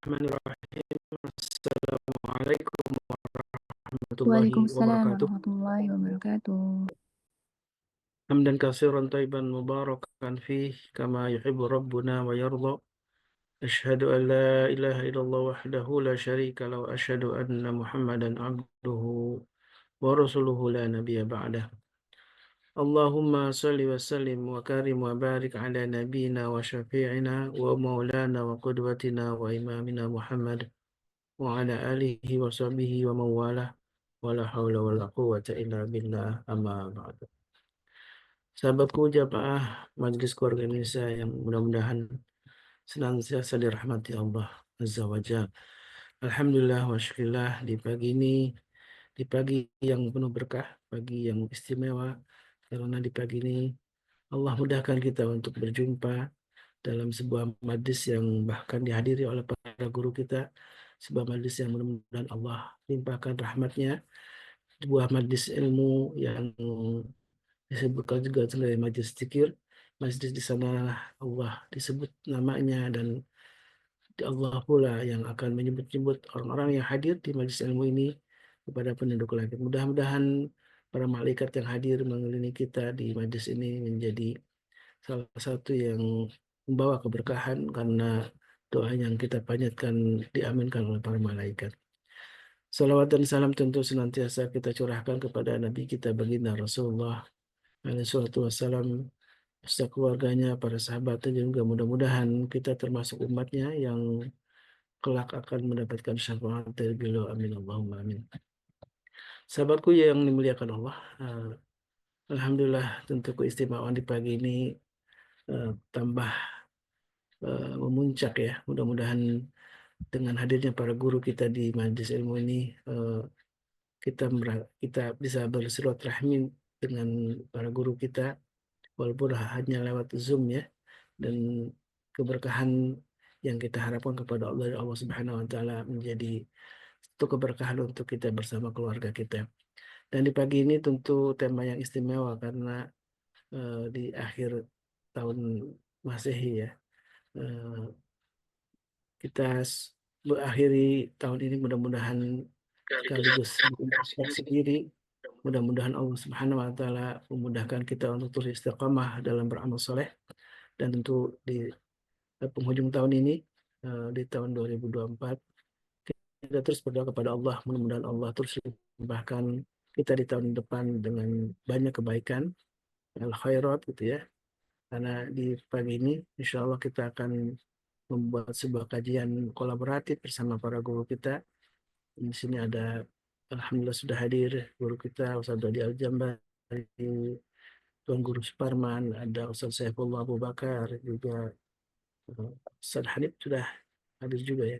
Bismillahirrahmanirrahim. Assalamualaikum warahmatullahi Waalaikumsalam wabarakatuh. warahmatullahi wabarakatuh. Hamdan katsiran thayyiban mubarakan fih kama yuhibbu rabbuna wa yarda. Asyhadu an la ilaha illallah wahdahu la syarika lahu wa asyhadu anna Muhammadan abduhu wa rasuluhu la nabiyya ba'dah. Allahumma salli wa sallim wa karim wa barik ala nabiyyina wa syafi'ina wa maulana wa qudwatina wa imamina Muhammad wa ala alihi wa sahbihi wa mawalah wa la hawla wa la quwwata illa billah amma ba'du. Sahabatku jamaah Majelis Keluarga Indonesia yang mudah-mudahan senantiasa dirahmati Allah Azza wa Jalla. Alhamdulillah wa syukurillah di pagi ini, di pagi yang penuh berkah, pagi yang istimewa, karena di pagi ini Allah mudahkan kita untuk berjumpa dalam sebuah majlis yang bahkan dihadiri oleh para guru kita, sebuah majlis yang mudah-mudahan Allah limpahkan rahmatnya, sebuah majlis ilmu yang disebutkan juga sebagai majlis zikir, majlis di sana Allah disebut namanya dan Allah pula yang akan menyebut-nyebut orang-orang yang hadir di majlis ilmu ini kepada penduduk langit. Mudah-mudahan para malaikat yang hadir mengelilingi kita di majlis ini menjadi salah satu yang membawa keberkahan karena doa yang kita panjatkan diaminkan oleh para malaikat. Salawat dan salam tentu senantiasa kita curahkan kepada Nabi kita baginda Rasulullah alaihi salatu wassalam, beserta keluarganya, para sahabatnya, dan juga mudah-mudahan kita termasuk umatnya yang kelak akan mendapatkan syafaat dari beliau. Amin Allahumma amin. Sahabatku yang dimuliakan Allah, Alhamdulillah tentu keistimewaan di pagi ini tambah memuncak ya. Mudah-mudahan dengan hadirnya para guru kita di majelis ilmu ini, kita bisa bersilaturahmi dengan para guru kita walaupun hanya lewat Zoom ya, dan keberkahan yang kita harapkan kepada Allah dari Allah Subhanahu wa taala menjadi satu keberkahan untuk kita bersama keluarga kita. Dan di pagi ini tentu tema yang istimewa karena di akhir tahun Masehi ya. Eh, kita mengakhiri tahun ini mudah-mudahan sekaligus introspeksi diri. Mudah-mudahan Allah Subhanahu wa taala memudahkan kita untuk terus istiqamah dalam beramal soleh, dan tentu di penghujung tahun ini, di tahun 2024, kita terus berdoa kepada Allah, mudah-mudahan Allah terus limpahkan kita di tahun depan dengan banyak kebaikan, al khairat gitu ya. Karena di pagi ini insya Allah kita akan membuat sebuah kajian kolaboratif bersama para guru kita. Di sini ada, alhamdulillah sudah hadir guru kita Ustaz Dodi Al-Jambari, Tuan Guru Suparman, ada Ustaz Saifullah Abu Bakar, juga Ustaz Hanif sudah hadir juga ya.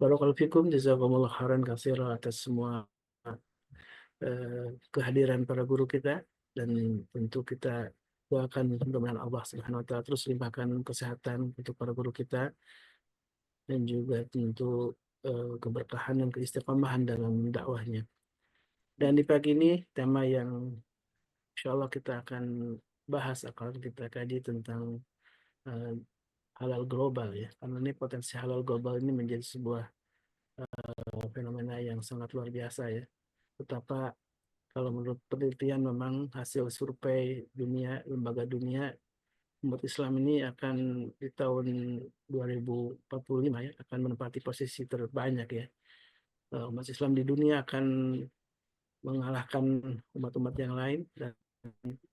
Barakallahu fikum, jazakumullah khairan katsira atas semua kehadiran para guru kita, dan tentu kita doakan mudah-mudahan Allah Subhanahu wa taala terus limpahkan kesehatan untuk para guru kita, dan juga tentu keberkahan dan keistiqomahan dalam dakwahnya. Dan di pagi ini tema yang insya Allah kita akan bahas, akan kita kaji tentang eh, halal global ya, karena ini potensi halal global ini menjadi sebuah fenomena yang sangat luar biasa ya. Betapa kalau menurut penelitian memang hasil survei dunia, lembaga dunia, umat Islam ini akan di tahun 2045 ya akan menempati posisi terbanyak ya. Umat Islam di dunia akan mengalahkan umat-umat yang lain, dan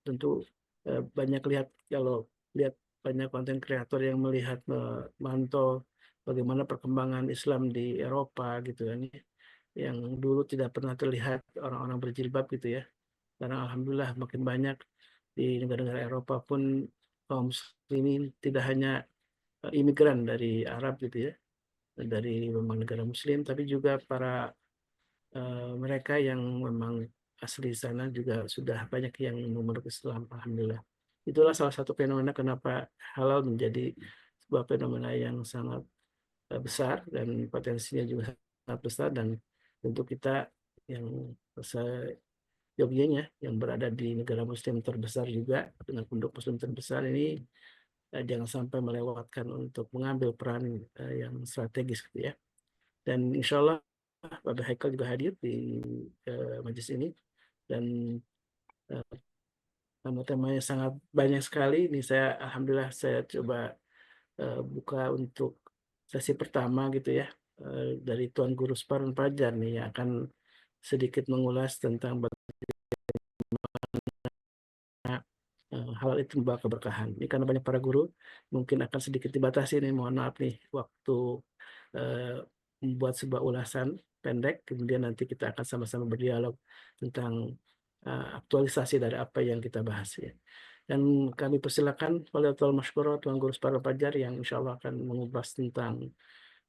tentu banyak lihat, kalau lihat banyak konten kreator yang melihat memantau bagaimana perkembangan Islam di Eropa gitu kan ya, yang dulu tidak pernah terlihat orang-orang berjilbab gitu ya. Karena alhamdulillah makin banyak di negara-negara Eropa pun kaum muslimin, tidak hanya imigran dari Arab gitu ya, dari memang negara muslim, tapi juga para mereka yang memang asli sana juga sudah banyak yang memeluk Islam, alhamdulillah. Itulah salah satu fenomena kenapa halal menjadi sebuah fenomena yang sangat besar dan potensinya juga sangat besar, dan tentu kita yang seyogyanya yang berada di negara muslim terbesar juga dengan penduduk muslim terbesar ini jangan sampai melewatkan untuk mengambil peran yang strategis gitu ya. Dan insya Allah Pak Haikal juga hadir di majelis ini, dan tema-temanya sangat banyak sekali. Ini saya alhamdulillah saya coba buka untuk sesi pertama gitu ya, dari Tuan Guru Separuh Fajar nih yang akan sedikit mengulas tentang hal itu membawa keberkahan. Ini karena banyak para guru, mungkin akan sedikit dibatasi nih, mohon maaf nih waktu eh, membuat sebuah ulasan pendek, kemudian nanti kita akan sama-sama berdialog tentang aktualisasi dari apa yang kita bahas ya. Dan kami persilakan Waliyatul Masykurah Tuan Guru Separuh Fajar yang insya Allah akan mengupas tentang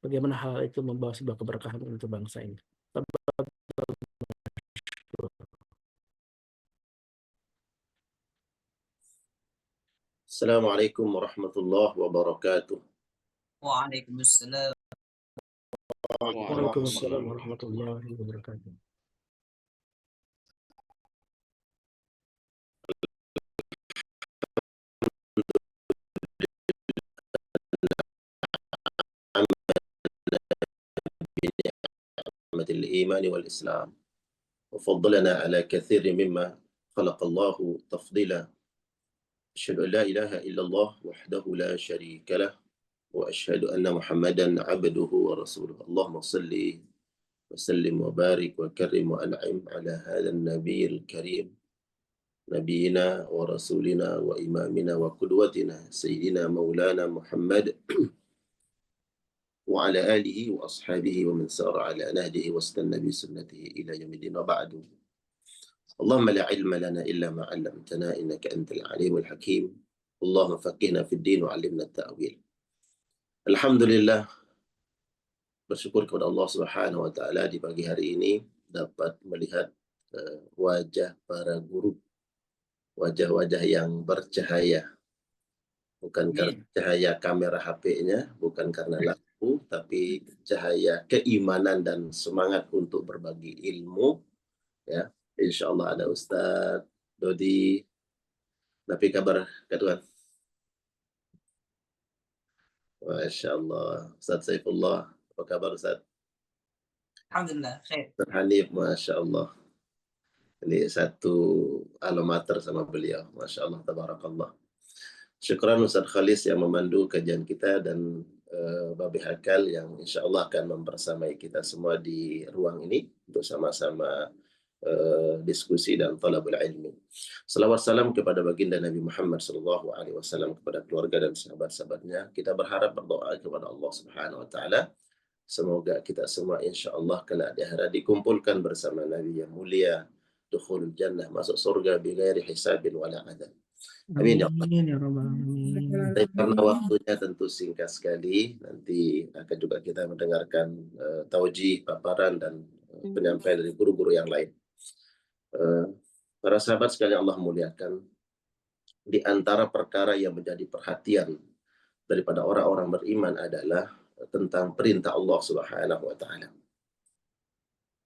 bagaimana hal itu membawa sebuah keberkahan untuk bangsa ini. Assalamualaikum warahmatullahi wabarakatuh. Waalaikumsalam. Waalaikumsalam warahmatullahi wabarakatuh. بنعمة الإيمان والإسلام وفضلنا على كثير مما خلق الله تفضيلا. أشهد أن لا إله إلا الله وحده لا شريك له وأشهد أن محمدا عبده ورسوله. اللهم صل وسلم وبارك وكرم وأنعم على هذا النبي الكريم نبينا ورسولنا وإمامنا وقدوتنا سيدنا مولانا محمد وعلى آله وأصحابه ومن سار على نهجه واستنى بسنته إلى يوم الدين وبعد. اللهم لا علم لنا إلا ما علمتنا إنك أنت العليم الحكيم. اللهم فقهنا في الدين وعلمنا التأويل. Alhamdulillah, bersyukur kepada Allah Subhanahu wa taala di pagi hari ini dapat melihat wajah para guru, wajah-wajah yang bercahaya, bukan karena cahaya kamera HP-nya, bukan karena lampu, tapi cahaya keimanan dan semangat untuk berbagi ilmu. Ya, insya Allah ada Ustadz Dodi. Tapi kabar Tuhan? Masya Allah. Ustadz Saifullah, apa kabar Ustadz? Alhamdulillah, khair. Ustadz Hanif, Masya Allah. Ini satu alamater sama beliau. Masya Allah, tabarakallah. Syukran Ustadz Khalis yang memandu kajian kita, dan Babi Hakal yang insya Allah akan mempersamai kita semua di ruang ini untuk sama-sama diskusi dan talabul ilmi. Salawat salam kepada baginda Nabi Muhammad SAW, kepada keluarga dan sahabat-sahabatnya. Kita berharap berdoa kepada Allah Subhanahu Wa Taala. Semoga kita semua insya Allah kelak di akhirat dikumpulkan bersama Nabi yang mulia, dukhulul jannah, masuk surga bighairi hisabin wala adab. Amin ya Allah. Amin ya rabbal alamin. Karena waktunya tentu singkat sekali, nanti akan juga kita mendengarkan taujih, paparan, dan penyampaian dari guru-guru yang lain. Para sahabat sekalian Allah muliakan, di antara perkara yang menjadi perhatian daripada orang-orang beriman adalah tentang perintah Allah Subhanahu wa taala.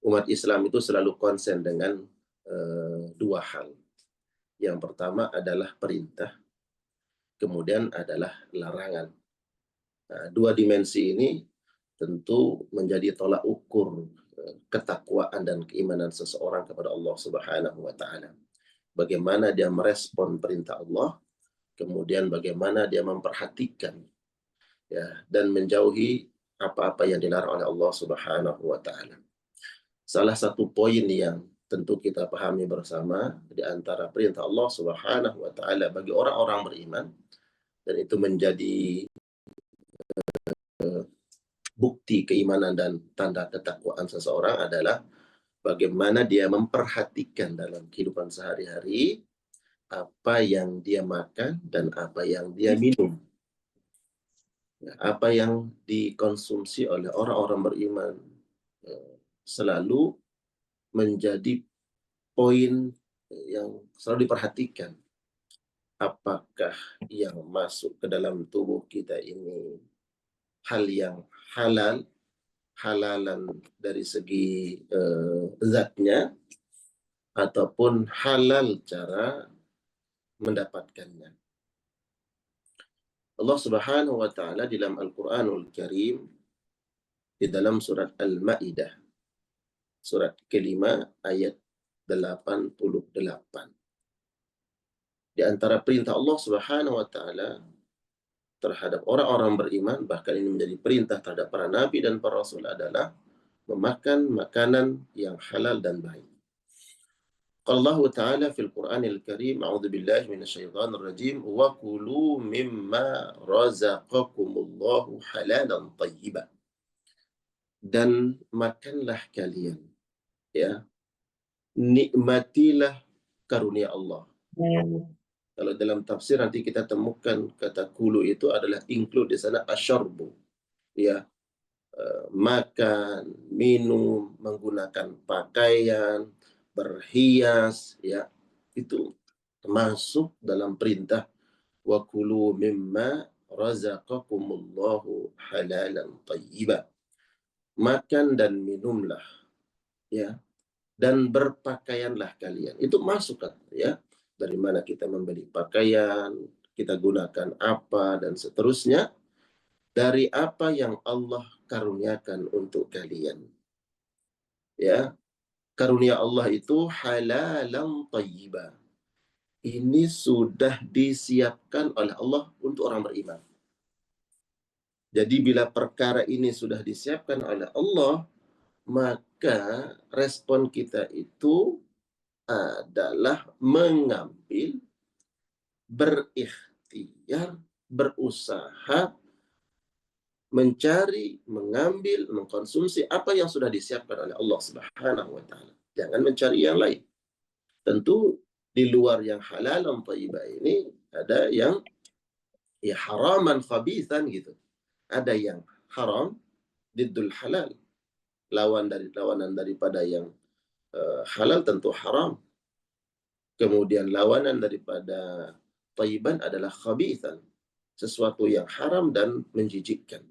Umat Islam itu selalu konsen dengan dua hal. Yang pertama adalah perintah, kemudian adalah larangan. Nah, dua dimensi ini tentu menjadi tolak ukur ketakwaan dan keimanan seseorang kepada Allah Subhanahu wa taala. Bagaimana dia merespon perintah Allah, kemudian bagaimana dia memperhatikan ya dan menjauhi apa-apa yang dilarang oleh Allah Subhanahu wa taala. Salah satu poin yang tentu kita pahami bersama di antara perintah Allah Subhanahu wa taala bagi orang-orang beriman, dan itu menjadi bukti keimanan dan tanda ketakwaan seseorang, adalah bagaimana dia memperhatikan dalam kehidupan sehari-hari apa yang dia makan dan apa yang dia minum. Apa yang dikonsumsi oleh orang-orang beriman selalu menjadi poin yang selalu diperhatikan. Apakah yang masuk ke dalam tubuh kita ini hal yang halal, halalan dari segi zatnya, ataupun halal cara mendapatkannya. Allah Subhanahu wa taala di dalam Al-Qur'anul Karim di dalam surat Al-Maidah surat kelima ayat 88. Di antara perintah Allah Subhanahu wa taala terhadap orang-orang beriman, bahkan ini menjadi perintah terhadap para nabi dan para rasul, adalah memakan makanan yang halal dan baik. Qala Allah Ta'ala fil Qur'anil Karim, a'udzu billahi minasyaitonir rajim, wa kulu mimma razaqakumullahu halalan thayyiban. Dan makanlah kalian, ya, nikmatilah karunia Allah. Kalau dalam tafsir nanti kita temukan kata kulu itu adalah include di sana asyarbu, ya, makan, minum, menggunakan pakaian, berhias, ya, itu termasuk dalam perintah wa kulu mimma razaqakumullahu halalan thayyiban. Makan dan minumlah, ya, dan berpakaianlah kalian. Itu masuk kan, ya. Dari mana kita membeli pakaian, kita gunakan apa, dan seterusnya. Dari apa yang Allah karuniakan untuk kalian. Ya, karunia Allah itu halalan thayyiban. Ini sudah disiapkan oleh Allah untuk orang beriman. Jadi bila perkara ini sudah disiapkan oleh Allah, maka respon kita itu adalah mengambil, berikhtiar, berusaha, mencari, mengambil, mengkonsumsi apa yang sudah disiapkan oleh Allah Subhanahu wa taala. Jangan mencari yang lain. Tentu di luar yang halal dan thayyibah ini ada yang ya haraman khabithan gitu. Ada yang haram diddul halal. Lawanan daripada yang halal tentu haram. Kemudian lawanan daripada thayyiban adalah khabithan, sesuatu yang haram dan menjijikkan.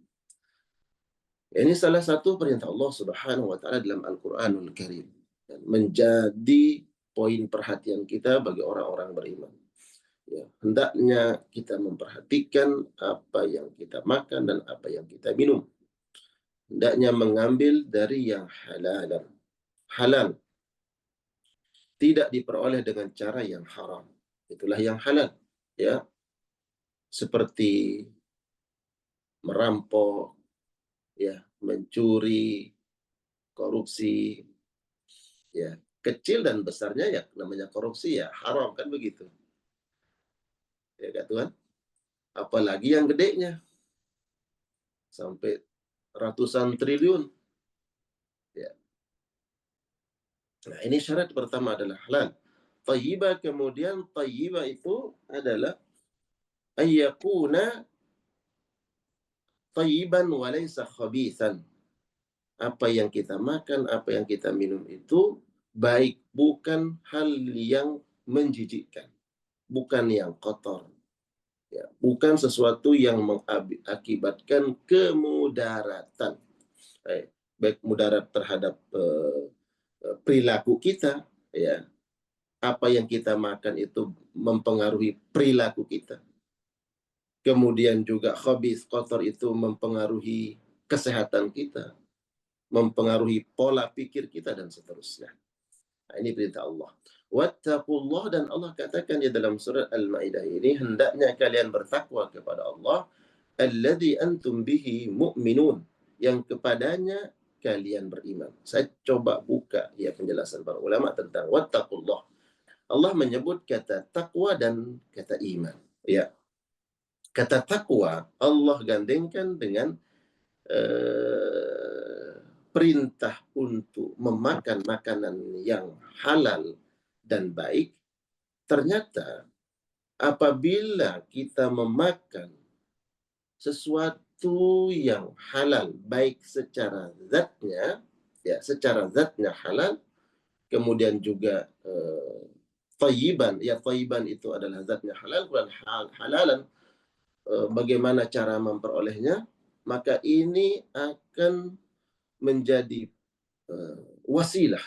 Ini salah satu perintah Allah Subhanahu wa taala dalam Al-Qur'anul Karim. Dan menjadi poin perhatian kita bagi orang-orang beriman. Ya, hendaknya kita memperhatikan apa yang kita makan dan apa yang kita minum. Hendaknya mengambil dari yang halal. Halal tidak diperoleh dengan cara yang haram. Itulah yang halal, ya. Seperti merampok, ya, mencuri, korupsi, ya, kecil dan besarnya ya namanya korupsi ya haram kan begitu. Ya kan Tuhan? Apalagi yang gedenya sampai ratusan triliun. Ya. Nah, ini syarat pertama adalah halal. Thayyibah, kemudian thayyibah itu adalah ayyakuna thayyiban wa laysa khabithan. Apa yang kita makan, apa yang kita minum itu baik, bukan hal yang menjijikkan, bukan yang kotor, ya, bukan sesuatu yang mengakibatkan kemudaratan, baik mudarat terhadap perilaku kita, ya, apa yang kita makan itu mempengaruhi perilaku kita. Kemudian juga khabith, kotor, itu mempengaruhi kesehatan kita, mempengaruhi pola pikir kita, dan seterusnya. Nah, ini perintah Allah. Wattaqullah, dan Allah katakan di dalam surat Al-Maidah ini, hendaknya kalian bertakwa kepada Allah, alladzi antum bihi mu'minun, yang kepadanya kalian beriman. Saya coba buka ya penjelasan para ulama tentang wattaqullah. Allah menyebut kata takwa dan kata iman. Ya. Kata takwa Allah gandengkan dengan perintah untuk memakan makanan yang halal dan baik. Ternyata apabila kita memakan sesuatu yang halal, baik secara zatnya, ya, secara zatnya halal, kemudian juga thayyiban, ya, thayyiban itu adalah zatnya halal, dan halalan bagaimana cara memperolehnya, maka ini akan menjadi wasilah,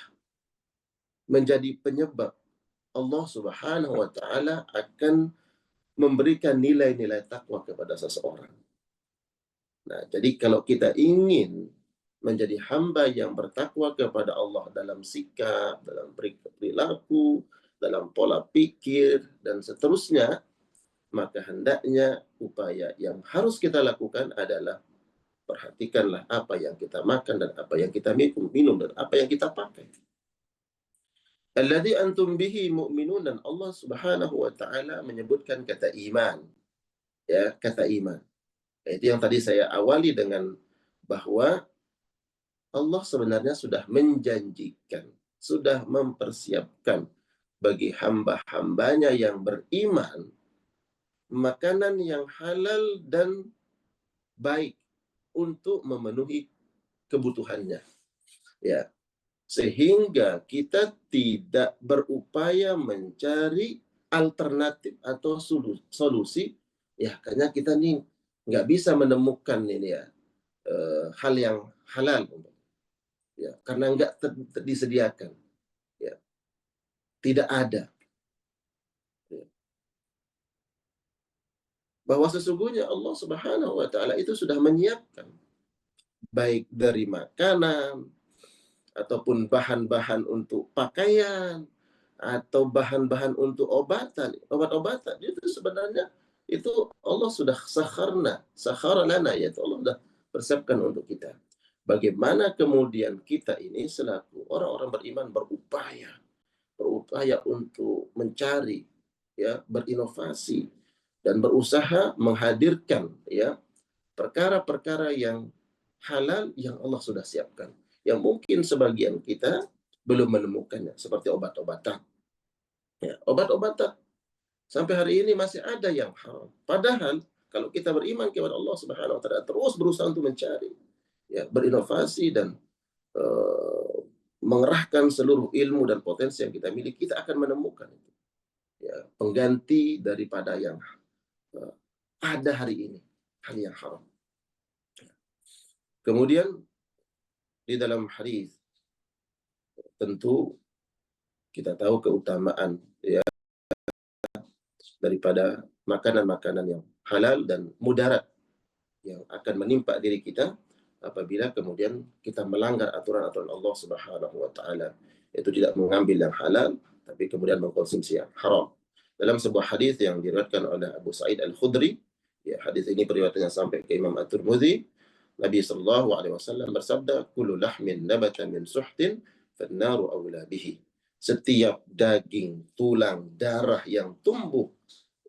menjadi penyebab Allah Subhanahu wa taala akan memberikan nilai-nilai takwa kepada seseorang. Nah, jadi kalau kita ingin menjadi hamba yang bertakwa kepada Allah dalam sikap, dalam perilaku, dalam pola pikir, dan seterusnya, maka hendaknya upaya yang harus kita lakukan adalah perhatikanlah apa yang kita makan dan apa yang kita minum dan apa yang kita pakai. Alladzi antum bihi mu'minun, dan Allah Subhanahu wa taala menyebutkan kata iman. Ya, kata iman. Itu yang tadi saya awali dengan bahwa Allah sebenarnya sudah menjanjikan, sudah mempersiapkan bagi hamba-hambanya yang beriman makanan yang halal dan baik untuk memenuhi kebutuhannya. Ya, sehingga kita tidak berupaya mencari alternatif atau solusi. Ya, karena kita nih nggak bisa menemukan ini ya hal yang halal, ya, karena nggak disediakan, ya, tidak ada. Ya. Bahwa sesungguhnya Allah Subhanahu wa taala itu sudah menyiapkan baik dari makanan ataupun bahan-bahan untuk pakaian atau bahan-bahan untuk obat-obatan, itu sebenarnya itu Allah sudah sakhara lana, yaitu Allah sudah persiapkan untuk kita. Bagaimana kemudian kita ini selaku orang-orang beriman berupaya untuk mencari, ya, berinovasi dan berusaha menghadirkan, ya, perkara-perkara yang halal yang Allah sudah siapkan, yang mungkin sebagian kita belum menemukannya, seperti obat-obatan. Ya, obat-obatan sampai hari ini masih ada yang haram. Padahal kalau kita beriman kepada Allah Subhanahu wa taala, terus berusaha untuk mencari, ya, berinovasi dan mengerahkan seluruh ilmu dan potensi yang kita miliki, kita akan menemukan itu, ya, pengganti daripada yang ada hari ini, hal yang haram. Kemudian di dalam hadis tentu kita tahu keutamaan, ya, daripada makanan-makanan yang halal dan mudarat yang akan menimpa diri kita apabila kemudian kita melanggar aturan-aturan Allah Subhanahu wa taala, yaitu tidak mengambil yang halal tapi kemudian mengkonsumsi yang haram. Dalam sebuah hadis yang diriwayatkan oleh Abu Sa'id Al-Khudri, ya, hadis ini periwayatannya sampai ke Imam At-Tirmidzi, Nabi sallallahu alaihi wasallam bersabda, "Kullu lahmin nabata min suhtin fan-naru awla bihi." Setiap daging, tulang, darah yang tumbuh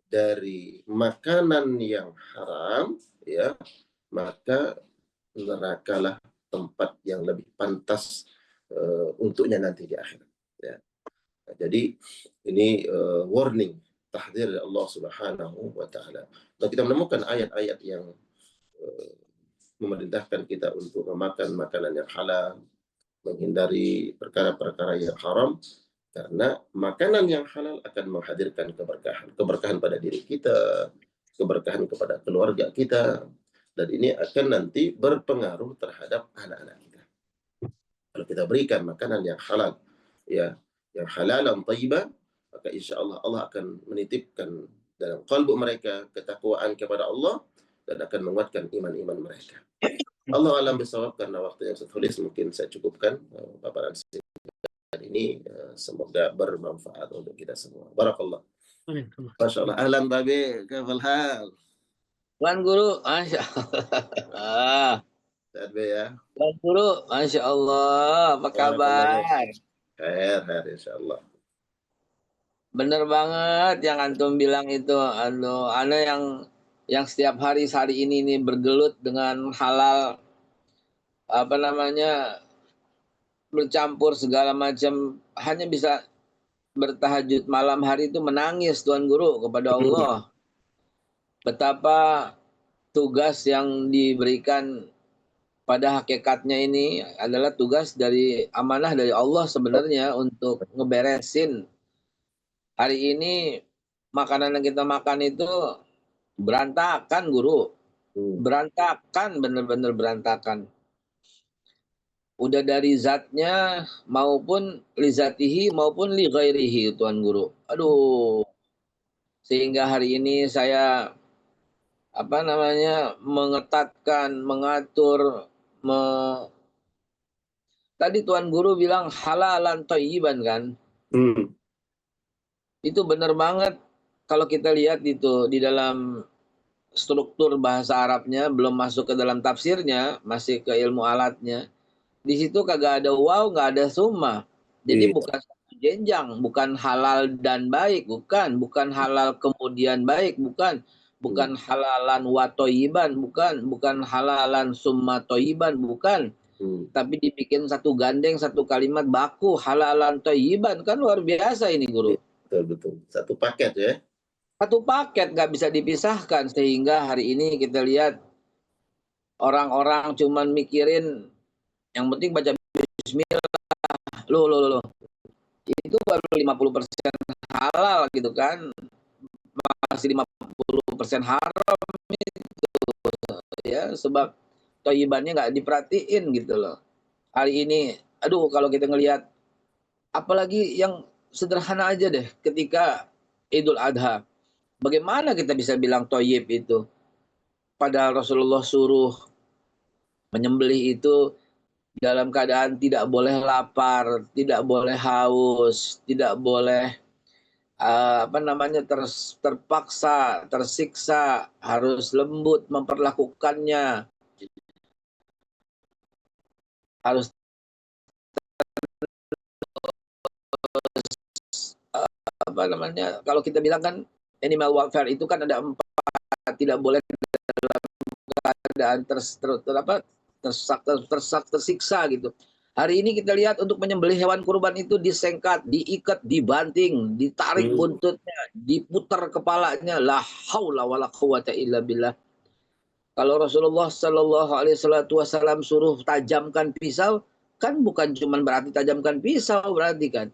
dari makanan yang haram, ya, maka nerakalah tempat yang lebih pantas untuknya nanti di akhirat. Ya. Nah, jadi ini warning, tahdzir dari Allah Subhanahu wa taala. Dan kita menemukan ayat-ayat yang memerintahkan kita untuk memakan makanan yang halal, menghindari perkara-perkara yang haram, karena makanan yang halal akan menghadirkan keberkahan pada diri kita, keberkahan kepada keluarga kita, dan ini akan nanti berpengaruh terhadap anak-anak kita. Kalau kita berikan makanan yang halal, ya, yang halalan thayyibah, maka insya Allah Allah akan menitipkan dalam kalbu mereka ketakwaan kepada Allah dan akan menguatkan iman-iman mereka. Allah alam bisawab, karena waktu yang tertulis mungkin saya cukupkan paparan ini, semoga bermanfaat untuk kita semua. Barakallah. Amin. Masya Allah. Ahlan babe, kafal hal. Tuan Guru, Masya Allah. Sehat be ya. Tuan Guru, Masya Allah. Apa kabar? Khair, insya Allah. Bener banget yang antum bilang itu. Ana yang setiap hari ini nih bergelut dengan halal, apa namanya, bercampur segala macam, hanya bisa bertahajud malam hari itu menangis Tuan Guru kepada Allah. Betapa tugas yang diberikan pada hakikatnya ini adalah tugas dari amanah dari Allah sebenarnya untuk ngeberesin. Hari ini makanan yang kita makan itu berantakan, Guru. Berantakan, bener-bener berantakan. Udah dari zatnya maupun li zatihi maupun li ghairihi, Tuan Guru. Aduh, sehingga hari ini saya mengetatkan, mengatur, tadi Tuan Guru bilang halalan thayyiban kan. Itu benar banget kalau kita lihat itu di dalam struktur bahasa Arabnya, belum masuk ke dalam tafsirnya, masih ke ilmu alatnya. Di situ kagak ada waw, nggak ada summa. Jadi Iya. bukan satu jenjang, bukan halal dan baik, bukan halal kemudian baik, bukan halalan wa thayyiban, bukan halalan summa thayyiban, bukan. Tapi dibikin satu gandeng, satu kalimat baku, halalan thayyiban, kan luar biasa ini Guru. Betul. Satu paket ya. Satu paket, nggak bisa dipisahkan, sehingga hari ini kita lihat orang-orang cuman mikirin yang penting baca bismillah. Loh. Itu baru 50% halal gitu kan. Masih 50% haram itu ya, sebab thayyibannya nggak diperhatiin gitu loh. Hari ini, aduh kalau kita ngelihat, apalagi yang sederhana aja deh, ketika Idul Adha, bagaimana kita bisa bilang thayyib itu? Padahal Rasulullah suruh menyembelih itu dalam keadaan tidak boleh lapar, tidak boleh haus, tidak boleh terpaksa, tersiksa, harus lembut memperlakukannya, harus kalau kita bilang kan animal welfare itu kan ada 4, tidak boleh dalam keadaan tersiksa gitu. Hari ini kita lihat untuk menyembelih hewan kurban itu disengkat, diikat, dibanting, ditarik buntutnya, diputar kepalanya. La haula wala quwata illa billah. Kalau Rasulullah Shallallahu Alaihi Wasallam suruh tajamkan pisau, kan bukan cuma berarti tajamkan pisau, berarti kan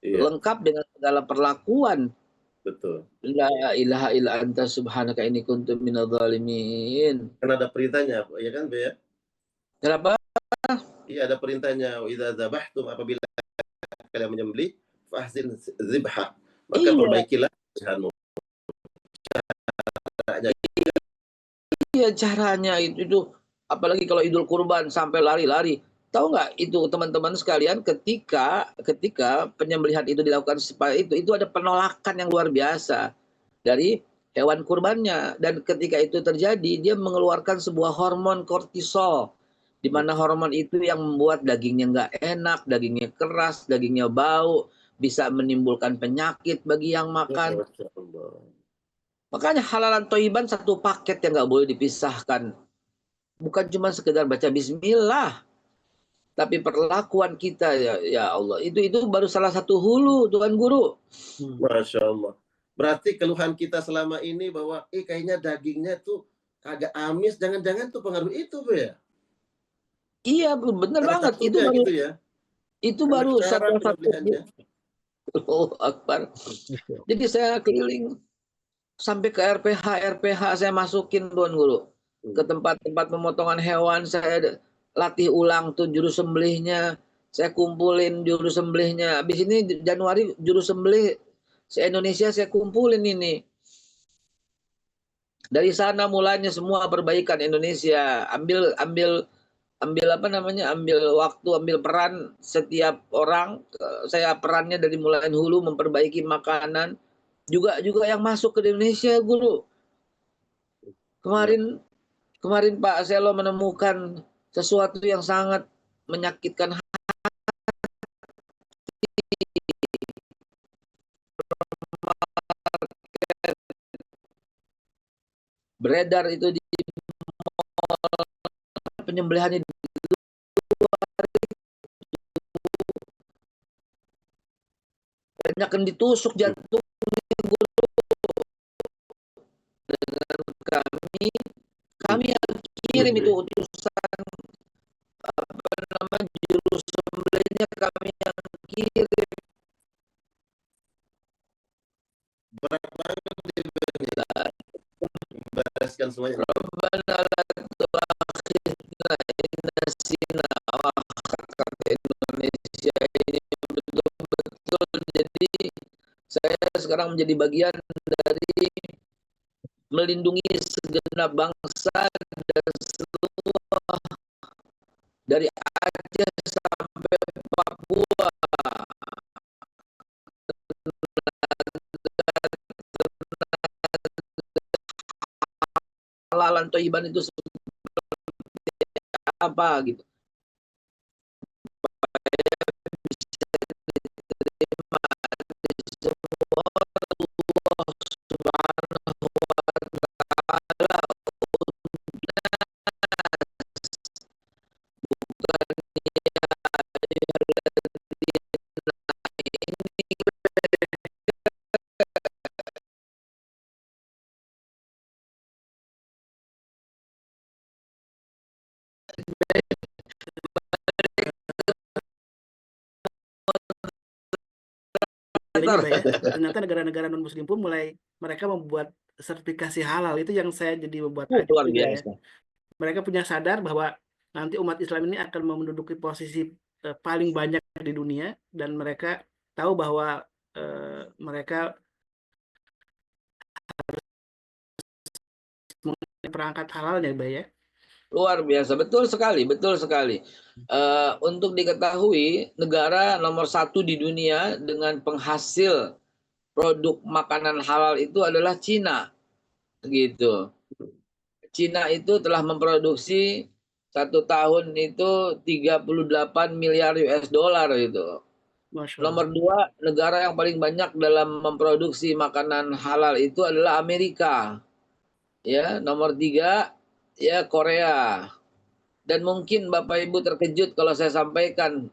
lengkap dengan segala perlakuan. Betul. La ilaha illa anta subhanaka inni kuntu minadz zalimin. Kan ada perintahnya, ya kan, Be? Kenapa? Iya, ada perintahnya. Idza dzabhtum, apabila kalian menyembelih, fahsin dzibha. Maka perbaikilah sembelihanmu. Iya, caranya itu apalagi kalau Idul Kurban sampai lari-lari. Tahu nggak itu teman-teman sekalian, ketika penyembelihan itu dilakukan seperti itu ada penolakan yang luar biasa dari hewan kurbannya, dan ketika itu terjadi dia mengeluarkan sebuah hormon kortisol, di mana hormon itu yang membuat dagingnya nggak enak, dagingnya keras, dagingnya bau, bisa menimbulkan penyakit bagi yang makan. Makanya halalan thayyiban satu paket yang nggak boleh dipisahkan. Bukan cuma sekedar baca bismillah, tapi perlakuan kita ya Allah, itu baru salah satu hulu Tuan Guru. Masya Allah. Berarti keluhan kita selama ini bahwa kayaknya dagingnya tuh agak amis, jangan-jangan tuh pengaruh itu, Bu ya? Iya, benar banget. Itu baru gitu ya. Itu baru salah satu. Oh, Akbar. Jadi saya keliling sampai ke RPH saya masukin Tuan Guru ke tempat-tempat pemotongan hewan, saya latih ulang tuh juru sembelihnya, saya kumpulin juru sembelihnya. Habis ini Januari juru sembelih se-Indonesia saya kumpulin ini. Dari sana mulanya semua perbaikan Indonesia. Ambil waktu, ambil peran setiap orang. Saya perannya dari mulai hulu memperbaiki makanan. Juga yang masuk ke Indonesia, Guru. Kemarin Pak Selo menemukan sesuatu yang sangat menyakitkan hati. Beredar itu di penyembelihannya banyak yang ditusuk jantungnya, Guru. Dengan kami yang kirim itu utusan juru sembelihnya, kami yang kirim. Berat banget dibereskan semuanya. Rabbana la tu'akhidna in nasina aw akhtana. Indonesia ini betul-betul jadi sekarang menjadi bagian dari melindungi segenap bangsa dan seluruh dari Aceh sampai Papua. Halalan Thayyiban itu apa gitu. Akhirnya Pak ya, ternyata negara-negara non-muslim pun mereka membuat sertifikasi halal. Itu yang saya jadi membuat ajab Luar juga ya. biasa. Mereka punya sadar bahwa nanti umat Islam ini akan menduduki posisi paling banyak di dunia, dan mereka tahu bahwa mereka perangkat halalnya Pak ya. Luar biasa, betul sekali, betul sekali. Untuk diketahui, negara nomor 1 di dunia dengan penghasil produk makanan halal itu adalah Cina, gitu. Cina itu telah memproduksi 1 tahun itu 38 miliar US dollar itu. Masya Allah. Nomor 2, negara yang paling banyak dalam memproduksi makanan halal itu adalah Amerika. Ya, nomor 3 ya Korea. Dan mungkin Bapak Ibu terkejut kalau saya sampaikan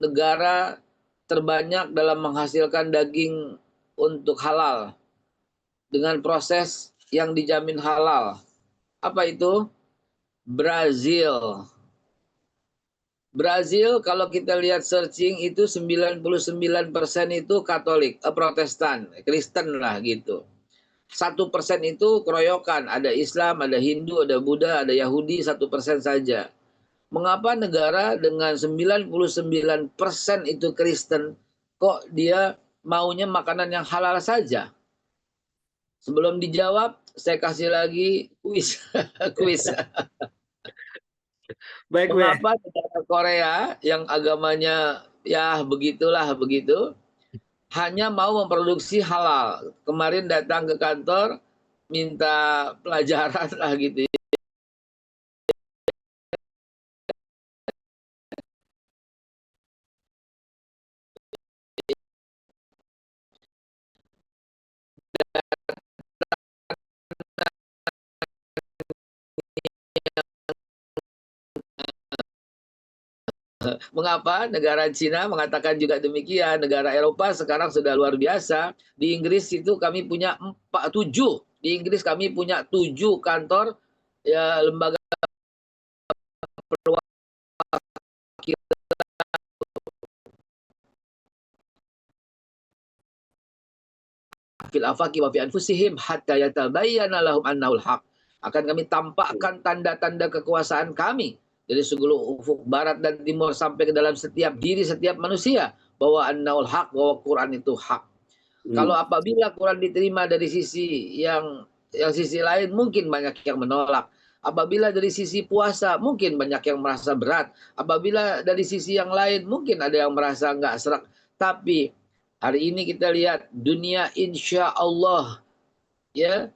negara terbanyak dalam menghasilkan daging untuk halal dengan proses yang dijamin halal. Apa itu? Brazil. Brazil kalau kita lihat searching itu 99% itu Katolik, Protestan, Kristen lah gitu. 1% itu keroyokan, ada Islam, ada Hindu, ada Buddha, ada Yahudi, 1% saja. Mengapa negara dengan 99% itu Kristen, kok dia maunya makanan yang halal saja? Sebelum dijawab, saya kasih lagi kuis. kuis. Baik, Weh. Mengapa negara Korea yang agamanya ya begitulah begitu, hanya mau memproduksi halal? Kemarin datang ke kantor, minta pelajaran lah gitu. Mengapa negara Cina mengatakan juga demikian? Negara Eropa sekarang sudah luar biasa. Di Inggris itu kami punya 7. Di Inggris kami punya 7 kantor ya lembaga perwakilan fil afaqi wa fi anfusihim hatta yatabayyana lahum annahul haq. Akan kami tampakkan tanda-tanda kekuasaan kami dari seluruh ufuk barat dan timur sampai ke dalam setiap diri setiap manusia bahwa annahul haq, bahwa Quran itu hak. Kalau apabila Quran diterima dari sisi yang sisi lain mungkin banyak yang menolak. Apabila dari sisi puasa mungkin banyak yang merasa berat. Apabila dari sisi yang lain mungkin ada yang merasa nggak serak. Tapi hari ini kita lihat dunia insya Allah ya,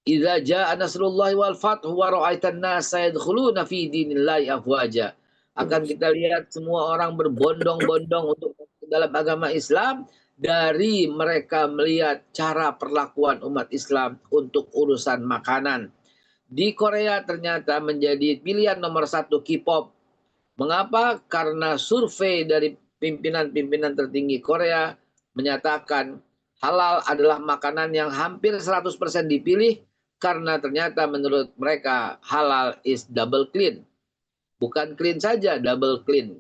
idza jaa nasrullahi wal fath wa ra'aitan nasa yadkhuluna fi dinillahi afwaja. Akan kita lihat semua orang berbondong-bondong untuk dalam agama Islam dari mereka melihat cara perlakuan umat Islam untuk urusan makanan. Di Korea ternyata menjadi pilihan nomor 1 K-pop. Mengapa? Karena survei dari pimpinan-pimpinan tertinggi Korea menyatakan halal adalah makanan yang hampir 100% dipilih karena ternyata menurut mereka halal is double clean. Bukan clean saja, double clean.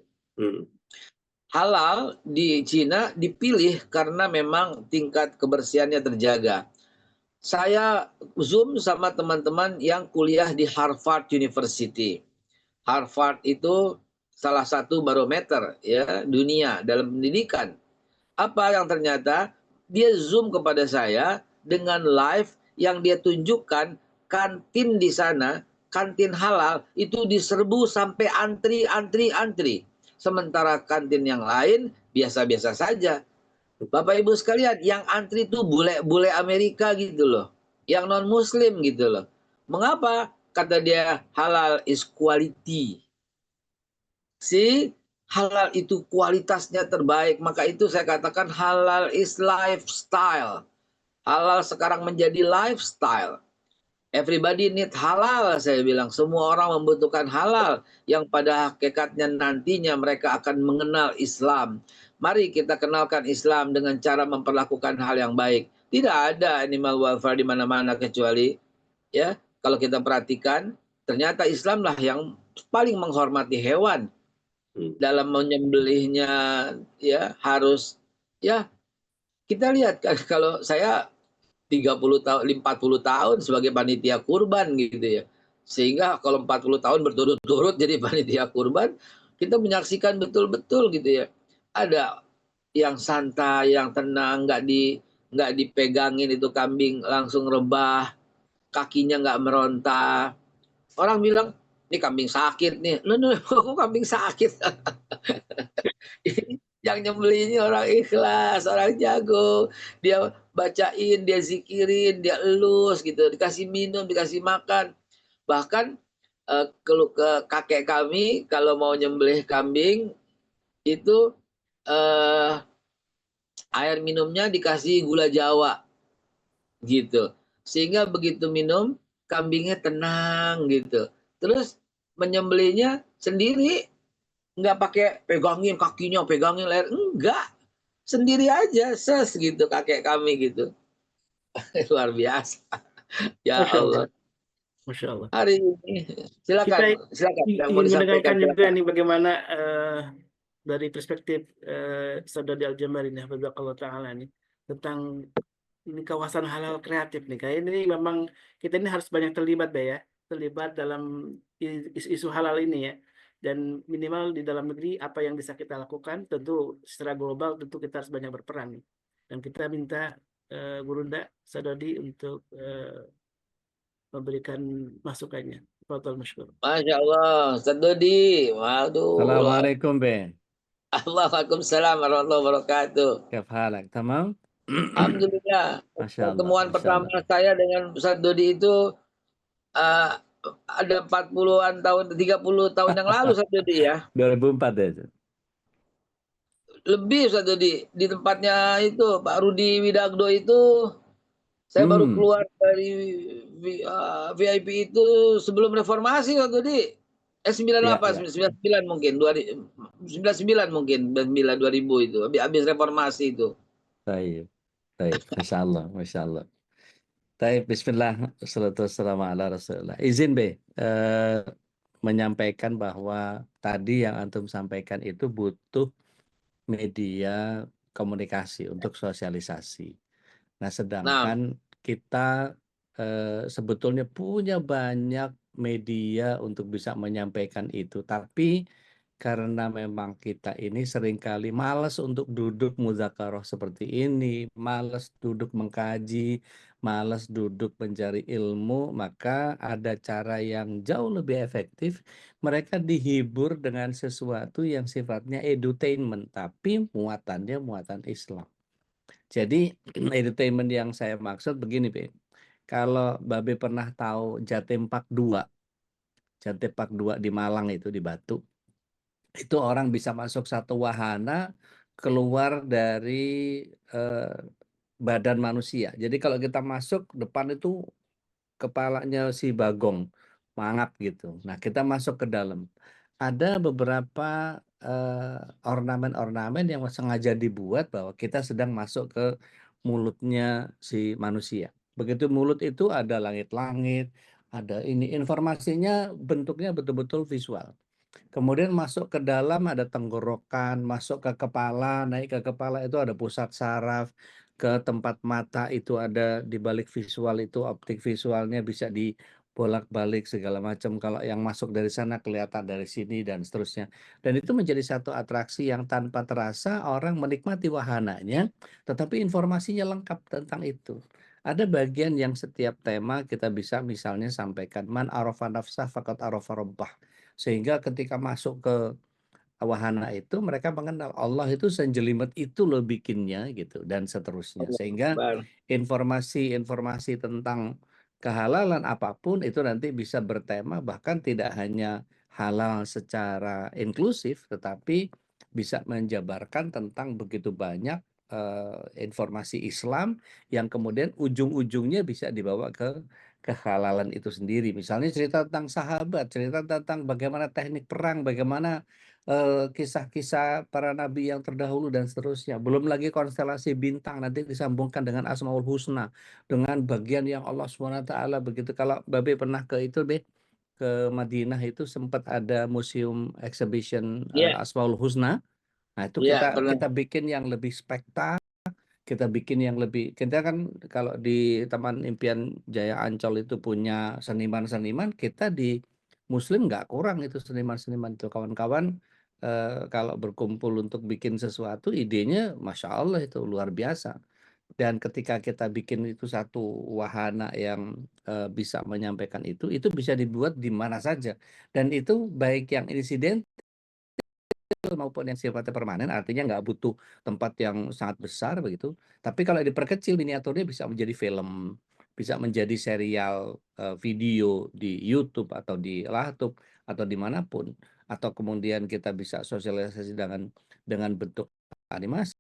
Halal di Cina dipilih karena memang tingkat kebersihannya terjaga. Saya Zoom sama teman-teman yang kuliah di Harvard University. Harvard itu salah satu barometer ya dunia dalam pendidikan. Apa yang ternyata dia Zoom kepada saya dengan live yang dia tunjukkan kantin di sana, kantin halal itu diserbu sampai antri. Sementara kantin yang lain biasa-biasa saja. Bapak Ibu sekalian, yang antri itu bule-bule Amerika gitu loh. Yang non muslim gitu loh. Mengapa? Kata dia halal is quality. Halal itu kualitasnya terbaik. Maka itu saya katakan halal is lifestyle. Halal sekarang menjadi lifestyle. Everybody need halal, saya bilang. Semua orang membutuhkan halal yang pada hakikatnya nantinya mereka akan mengenal Islam. Mari kita kenalkan Islam dengan cara memperlakukan hal yang baik. Tidak ada animal welfare di mana-mana kecuali ya kalau kita perhatikan ternyata Islamlah yang paling menghormati hewan dalam menyembelihnya ya harus ya kita lihat kan kalau saya 30 tahun 40 tahun sebagai panitia kurban gitu ya. Sehingga kalau 40 tahun berturut-turut jadi panitia kurban, kita menyaksikan betul-betul gitu ya. Ada yang santai, yang tenang, nggak dipegangin itu kambing langsung rebah, kakinya nggak meronta. Orang bilang, ini kambing sakit nih. Loh, kok kambing sakit? Yang nyembelihnya orang ikhlas, orang jago. Dia bacain, dia zikirin, dia elus gitu, dikasih minum, dikasih makan. Bahkan ke kakek kami kalau mau nyembelih kambing itu eh, air minumnya dikasih gula Jawa gitu. Sehingga begitu minum kambingnya tenang gitu. Terus menyembelihnya sendiri nggak pakai pegangin kakinya, pegangin leher, enggak. Sendiri aja, gitu kakek kami gitu. Luar biasa. Ya Masya Allah. Allah. Masya Allah. Hari ini silakan Kita yang mau ingin disampaikan. mendengarkan juga Silakan. nih bagaimana dari perspektif Saudara Al-Jamari nih, Allah Ta'ala nih, tentang ini kawasan halal kreatif nih. Kayak ini memang kita ini harus banyak terlibat deh ya, terlibat dalam isu-isu halal ini ya. Dan minimal di dalam negeri apa yang bisa kita lakukan, tentu secara global tentu kita harus banyak berperan nih. Dan kita minta Gurunda Sadodi untuk memberikan masukannya. Fadhal masykur. Masya Allah, Ustaz Dodi. Waduh. Assalamualaikum Ben. Waalaikumsalam warahmatullahi wabarakatuh. كيف حالك تمام؟ Alhamdulillah. Masya Allah, Pertemuan Masya pertama Allah. saya dengan Ustaz Dodi itu uh, ada 40-an tahun, 30 tahun yang lalu Ustaz Dodi ya. 2004 ya itu. Lebih Ustaz Dodi. Di tempatnya itu Pak Rudi Widagdo itu saya baru keluar dari VIP itu sebelum reformasi Ustaz Dodi. 98, 99 mungkin, 99 mungkin, 2000 itu, habis reformasi itu. Baik, baik, Masya Allah, Masya Allah. Baik, Bismillah, wassalatu wassalamu ala Rasulullah. Izin Be, menyampaikan bahwa tadi yang Antum sampaikan itu butuh media komunikasi untuk sosialisasi. Nah, sedangkan kita sebetulnya punya banyak media untuk bisa menyampaikan itu, tapi karena memang kita ini seringkali malas untuk duduk mudzakarah seperti ini, malas duduk mengkaji, malas duduk mencari ilmu, maka ada cara yang jauh lebih efektif. Mereka dihibur dengan sesuatu yang sifatnya edutainment, tapi muatannya muatan Islam. Jadi edutainment yang saya maksud begini, Be. Kalau Babe pernah tahu Jatim Park 2 di Malang itu di Batu, itu orang bisa masuk satu wahana keluar dari badan manusia. Jadi kalau kita masuk depan itu kepalanya si Bagong mangap gitu. Nah, kita masuk ke dalam. Ada beberapa ornamen-ornamen yang sengaja dibuat bahwa kita sedang masuk ke mulutnya si manusia. Begitu mulut itu ada langit-langit, ada ini informasinya bentuknya betul-betul visual. Kemudian masuk ke dalam ada tenggorokan, masuk ke kepala, naik ke kepala itu ada pusat saraf, ke tempat mata itu ada di balik visual itu optik visualnya bisa bolak-balik segala macam. Kalau yang masuk dari sana kelihatan dari sini dan seterusnya. Dan itu menjadi satu atraksi yang tanpa terasa orang menikmati wahananya, tetapi informasinya lengkap tentang itu. Ada bagian yang setiap tema kita bisa misalnya sampaikan man arafa nafsah faqad arafa rabbah. Sehingga ketika masuk ke wahana itu mereka mengenal Allah itu senjelimet itu loh bikinnya gitu dan seterusnya. Allah Sehingga Akbar. informasi-informasi tentang kehalalan apapun itu nanti bisa bertema bahkan tidak hanya halal secara inklusif tetapi bisa menjabarkan tentang begitu banyak informasi Islam yang kemudian ujung-ujungnya bisa dibawa ke kehalalan itu sendiri. Misalnya cerita tentang sahabat, cerita tentang bagaimana teknik perang, bagaimana kisah-kisah para nabi yang terdahulu dan seterusnya. Belum lagi konstelasi bintang nanti disambungkan dengan Asmaul Husna, dengan bagian yang Allah SWT begitu. Kalau Babe pernah ke itu, Be, ke Madinah itu sempat ada museum exhibition Iya, Asmaul Husna. Nah, itu iya kita pernah. kita bikin yang lebih kita bikin yang lebih, kita kan kalau di Taman Impian Jaya Ancol itu punya seniman-seniman, kita di Muslim nggak kurang itu seniman-seniman itu kawan-kawan kalau berkumpul untuk bikin sesuatu idenya Masya Allah itu luar biasa. Dan ketika kita bikin itu satu wahana yang bisa menyampaikan itu bisa dibuat di mana saja. Dan itu baik yang insiden maupun yang sifatnya permanen, artinya nggak butuh tempat yang sangat besar begitu. Tapi kalau diperkecil miniaturnya bisa menjadi film, bisa menjadi serial video di YouTube atau di Lahtub atau dimanapun, atau kemudian kita bisa sosialisasi dengan bentuk animasi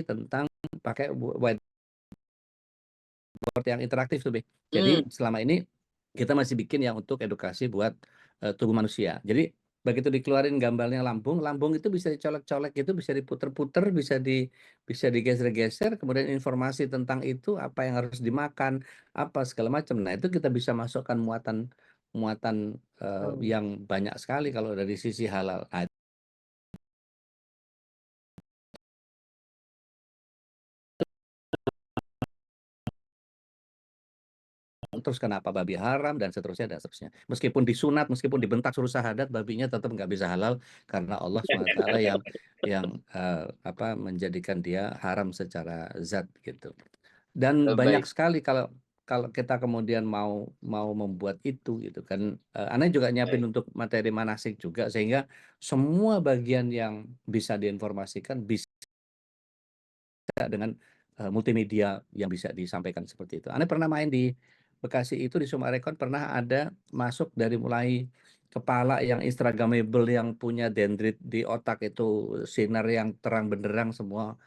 tentang pakai whiteboard yang interaktif tuh, Be. Jadi selama ini kita masih bikin yang untuk edukasi buat tubuh manusia. Jadi begitu dikeluarin gambarnya lambung, lambung itu bisa dicolek-colek gitu, bisa diputer-puter, bisa digeser-geser, kemudian informasi tentang itu apa yang harus dimakan, apa segala macam. Nah, itu kita bisa masukkan muatan muatan yang banyak sekali kalau dari sisi halal. Nah, terus kenapa babi haram dan seterusnya. Meskipun disunat, meskipun dibentak suruh syahadat, babinya tetap nggak bisa halal karena Allah SWT yang menjadikan dia haram secara zat gitu. Dan banyak Baik. sekali kalau kalau kita kemudian mau membuat itu gitu kan. Ana juga nyiapin untuk materi manasik juga sehingga semua bagian yang bisa diinformasikan bisa dengan multimedia yang bisa disampaikan seperti itu. Anda pernah main di Bekasi itu di Sumarekon pernah ada masuk dari mulai kepala yang instagramable yang punya dendrit di otak itu sinar yang terang benderang semua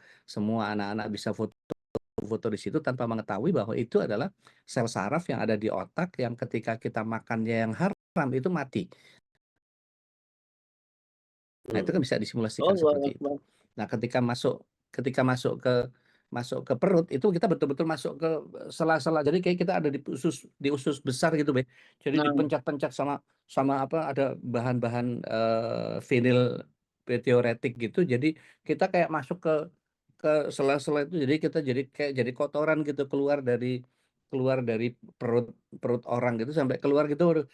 anak-anak bisa foto di situ tanpa mengetahui bahwa itu adalah sel saraf yang ada di otak yang ketika kita makannya yang haram itu mati. Nah, itu kan bisa disimulasikan Allah seperti itu. Akbar. Nah, ketika masuk ke perut itu kita betul-betul masuk ke sela-sela. Jadi kayak kita ada di usus besar gitu, Be. Jadi Nah, dipencet-pencet sama ada bahan-bahan vinil teoretik gitu. Jadi kita kayak masuk ke sela-sela itu. Jadi kita jadi kotoran gitu keluar dari perut perut orang gitu sampai keluar gitu.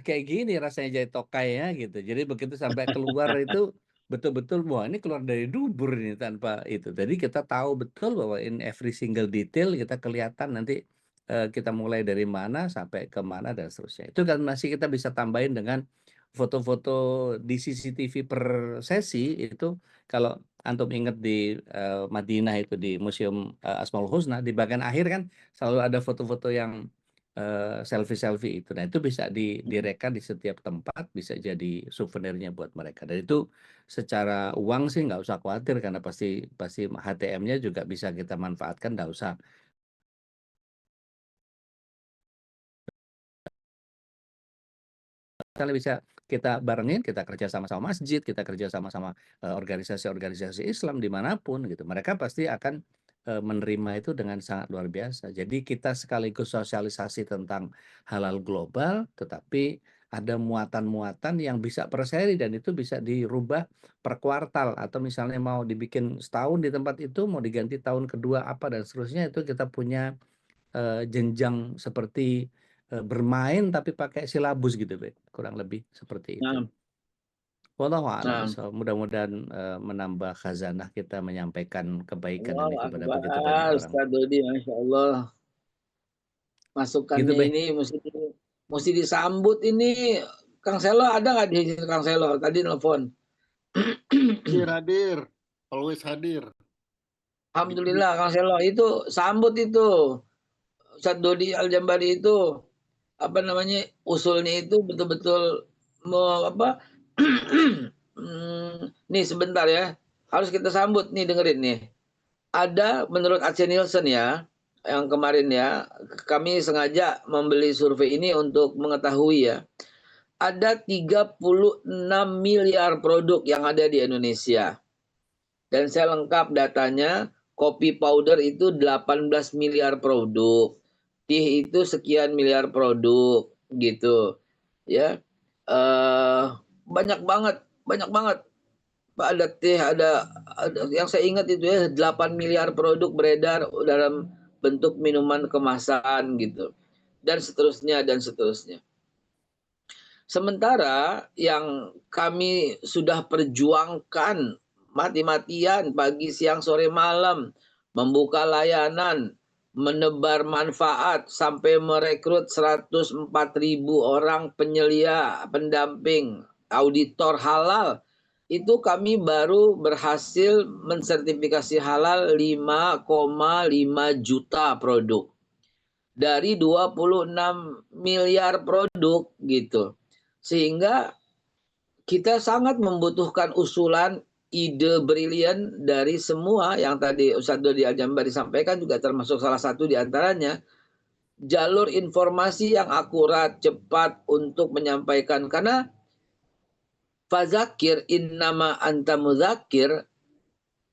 Kayak gini rasanya jadi tokai ya gitu. Jadi begitu sampai keluar itu betul-betul wah ini keluar dari dubur ini tanpa itu. Jadi kita tahu betul bahwa in every single detail kita kelihatan nanti kita mulai dari mana sampai ke mana dan seterusnya. Itu kan masih kita bisa tambahin dengan foto-foto di CCTV per sesi itu kalau antum ingat di Madinah itu di Museum Asmaul Husna di bagian akhir kan selalu ada foto-foto yang selfie-selfie itu. Nah, itu bisa direka di setiap tempat, bisa jadi souvenirnya buat mereka. Dan itu secara uang sih nggak usah khawatir karena pasti pasti HTM-nya juga bisa kita manfaatkan, nggak usah. Misalnya bisa kita barengin, kita kerja sama-sama masjid, kita kerja sama-sama organisasi-organisasi Islam dimanapun gitu. Mereka pasti akan menerima itu dengan sangat luar biasa. Jadi kita sekaligus sosialisasi tentang halal global, tetapi ada muatan-muatan yang bisa per seri dan itu bisa dirubah per kuartal atau misalnya mau dibikin setahun di tempat itu, mau diganti tahun kedua apa dan seterusnya, itu kita punya, jenjang seperti, bermain tapi pakai silabus gitu, kurang lebih seperti itu. Nah, Wallahu a'lam nah. bishawab. Mudah-mudahan, menambah khazanah kita menyampaikan kebaikan Allahu ini kepada begitu banyak Akbar, orang. Ustaz Dodi, Masya Allah. Gitu, Masukannya Be. ini mesti disambut ini. Kang Selo ada nggak di sini Kang Selo? Tadi nelfon. Hadir, always hadir. Alhamdulillah Kang Selo itu sambut itu. Ustaz Dodi Al-Jambari itu apa namanya usulnya itu betul-betul apa nih sebentar ya, harus kita sambut nih, dengerin nih. Ada menurut Aceh Nielsen ya, yang kemarin ya, kami sengaja membeli survei ini untuk mengetahui ya. Ada 36 miliar produk yang ada di Indonesia. Dan saya lengkap datanya, kopi powder itu 18 miliar produk. Teh itu sekian miliar produk gitu. Ya. Banyak banget, banyak banget. Ada teh, ada yang saya ingat itu ya 8 miliar produk beredar dalam bentuk minuman kemasan gitu. Dan seterusnya dan seterusnya. Sementara yang kami sudah perjuangkan mati-matian pagi siang sore malam membuka layanan, menebar manfaat sampai merekrut 104.000 orang penyelia, pendamping, auditor halal. Itu kami baru berhasil mensertifikasi halal 5,5 juta produk dari 26 miliar produk gitu. Sehingga kita sangat membutuhkan usulan ide brilian dari semua yang tadi Ustadz Dodi Al-Jambari sampaikan, juga termasuk salah satu di antaranya, jalur informasi yang akurat, cepat untuk menyampaikan. Karena fazakir innama anta muzakir,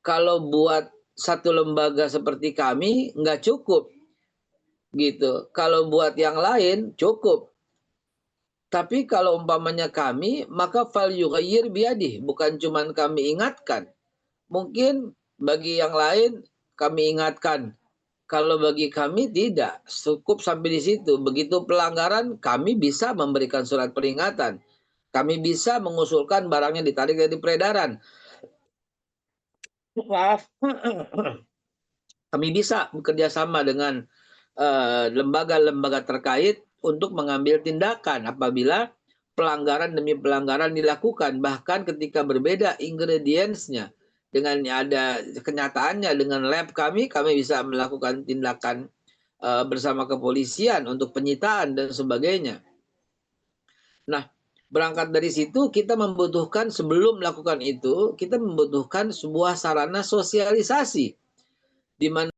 kalau buat satu lembaga seperti kami nggak cukup gitu. Kalau buat yang lain cukup. Tapi kalau umpamanya kami, maka fal yughayyir biyadih, bukan cuman kami ingatkan. Mungkin bagi yang lain kami ingatkan. Kalau bagi kami tidak, cukup sampai di situ. Begitu pelanggaran, kami bisa memberikan surat peringatan. Kami bisa mengusulkan barangnya ditarik dari peredaran. Maaf. Kami bisa bekerja sama dengan lembaga-lembaga terkait untuk mengambil tindakan apabila pelanggaran demi pelanggaran dilakukan. Bahkan ketika berbeda ingredientsnya, dengan ada kenyataannya dengan lab kami bisa melakukan tindakan bersama kepolisian untuk penyitaan dan sebagainya. Nah, berangkat dari situ kita membutuhkan, sebelum melakukan itu, kita membutuhkan sebuah sarana sosialisasi di mana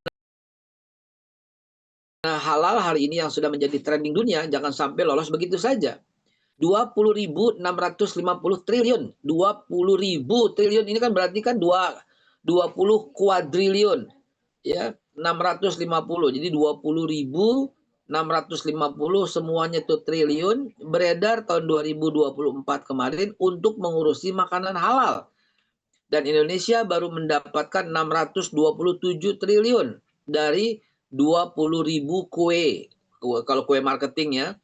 halal hari ini yang sudah menjadi trending dunia jangan sampai lolos begitu saja. 20.650 triliun. 20.000 triliun ini kan berarti kan 20 kuadriliun. Ya, 650. Jadi 20.650 semuanya itu triliun beredar tahun 2024 kemarin untuk mengurusi makanan halal. Dan Indonesia baru mendapatkan 627 triliun dari 20.000 kue. Kalau kue marketing ya.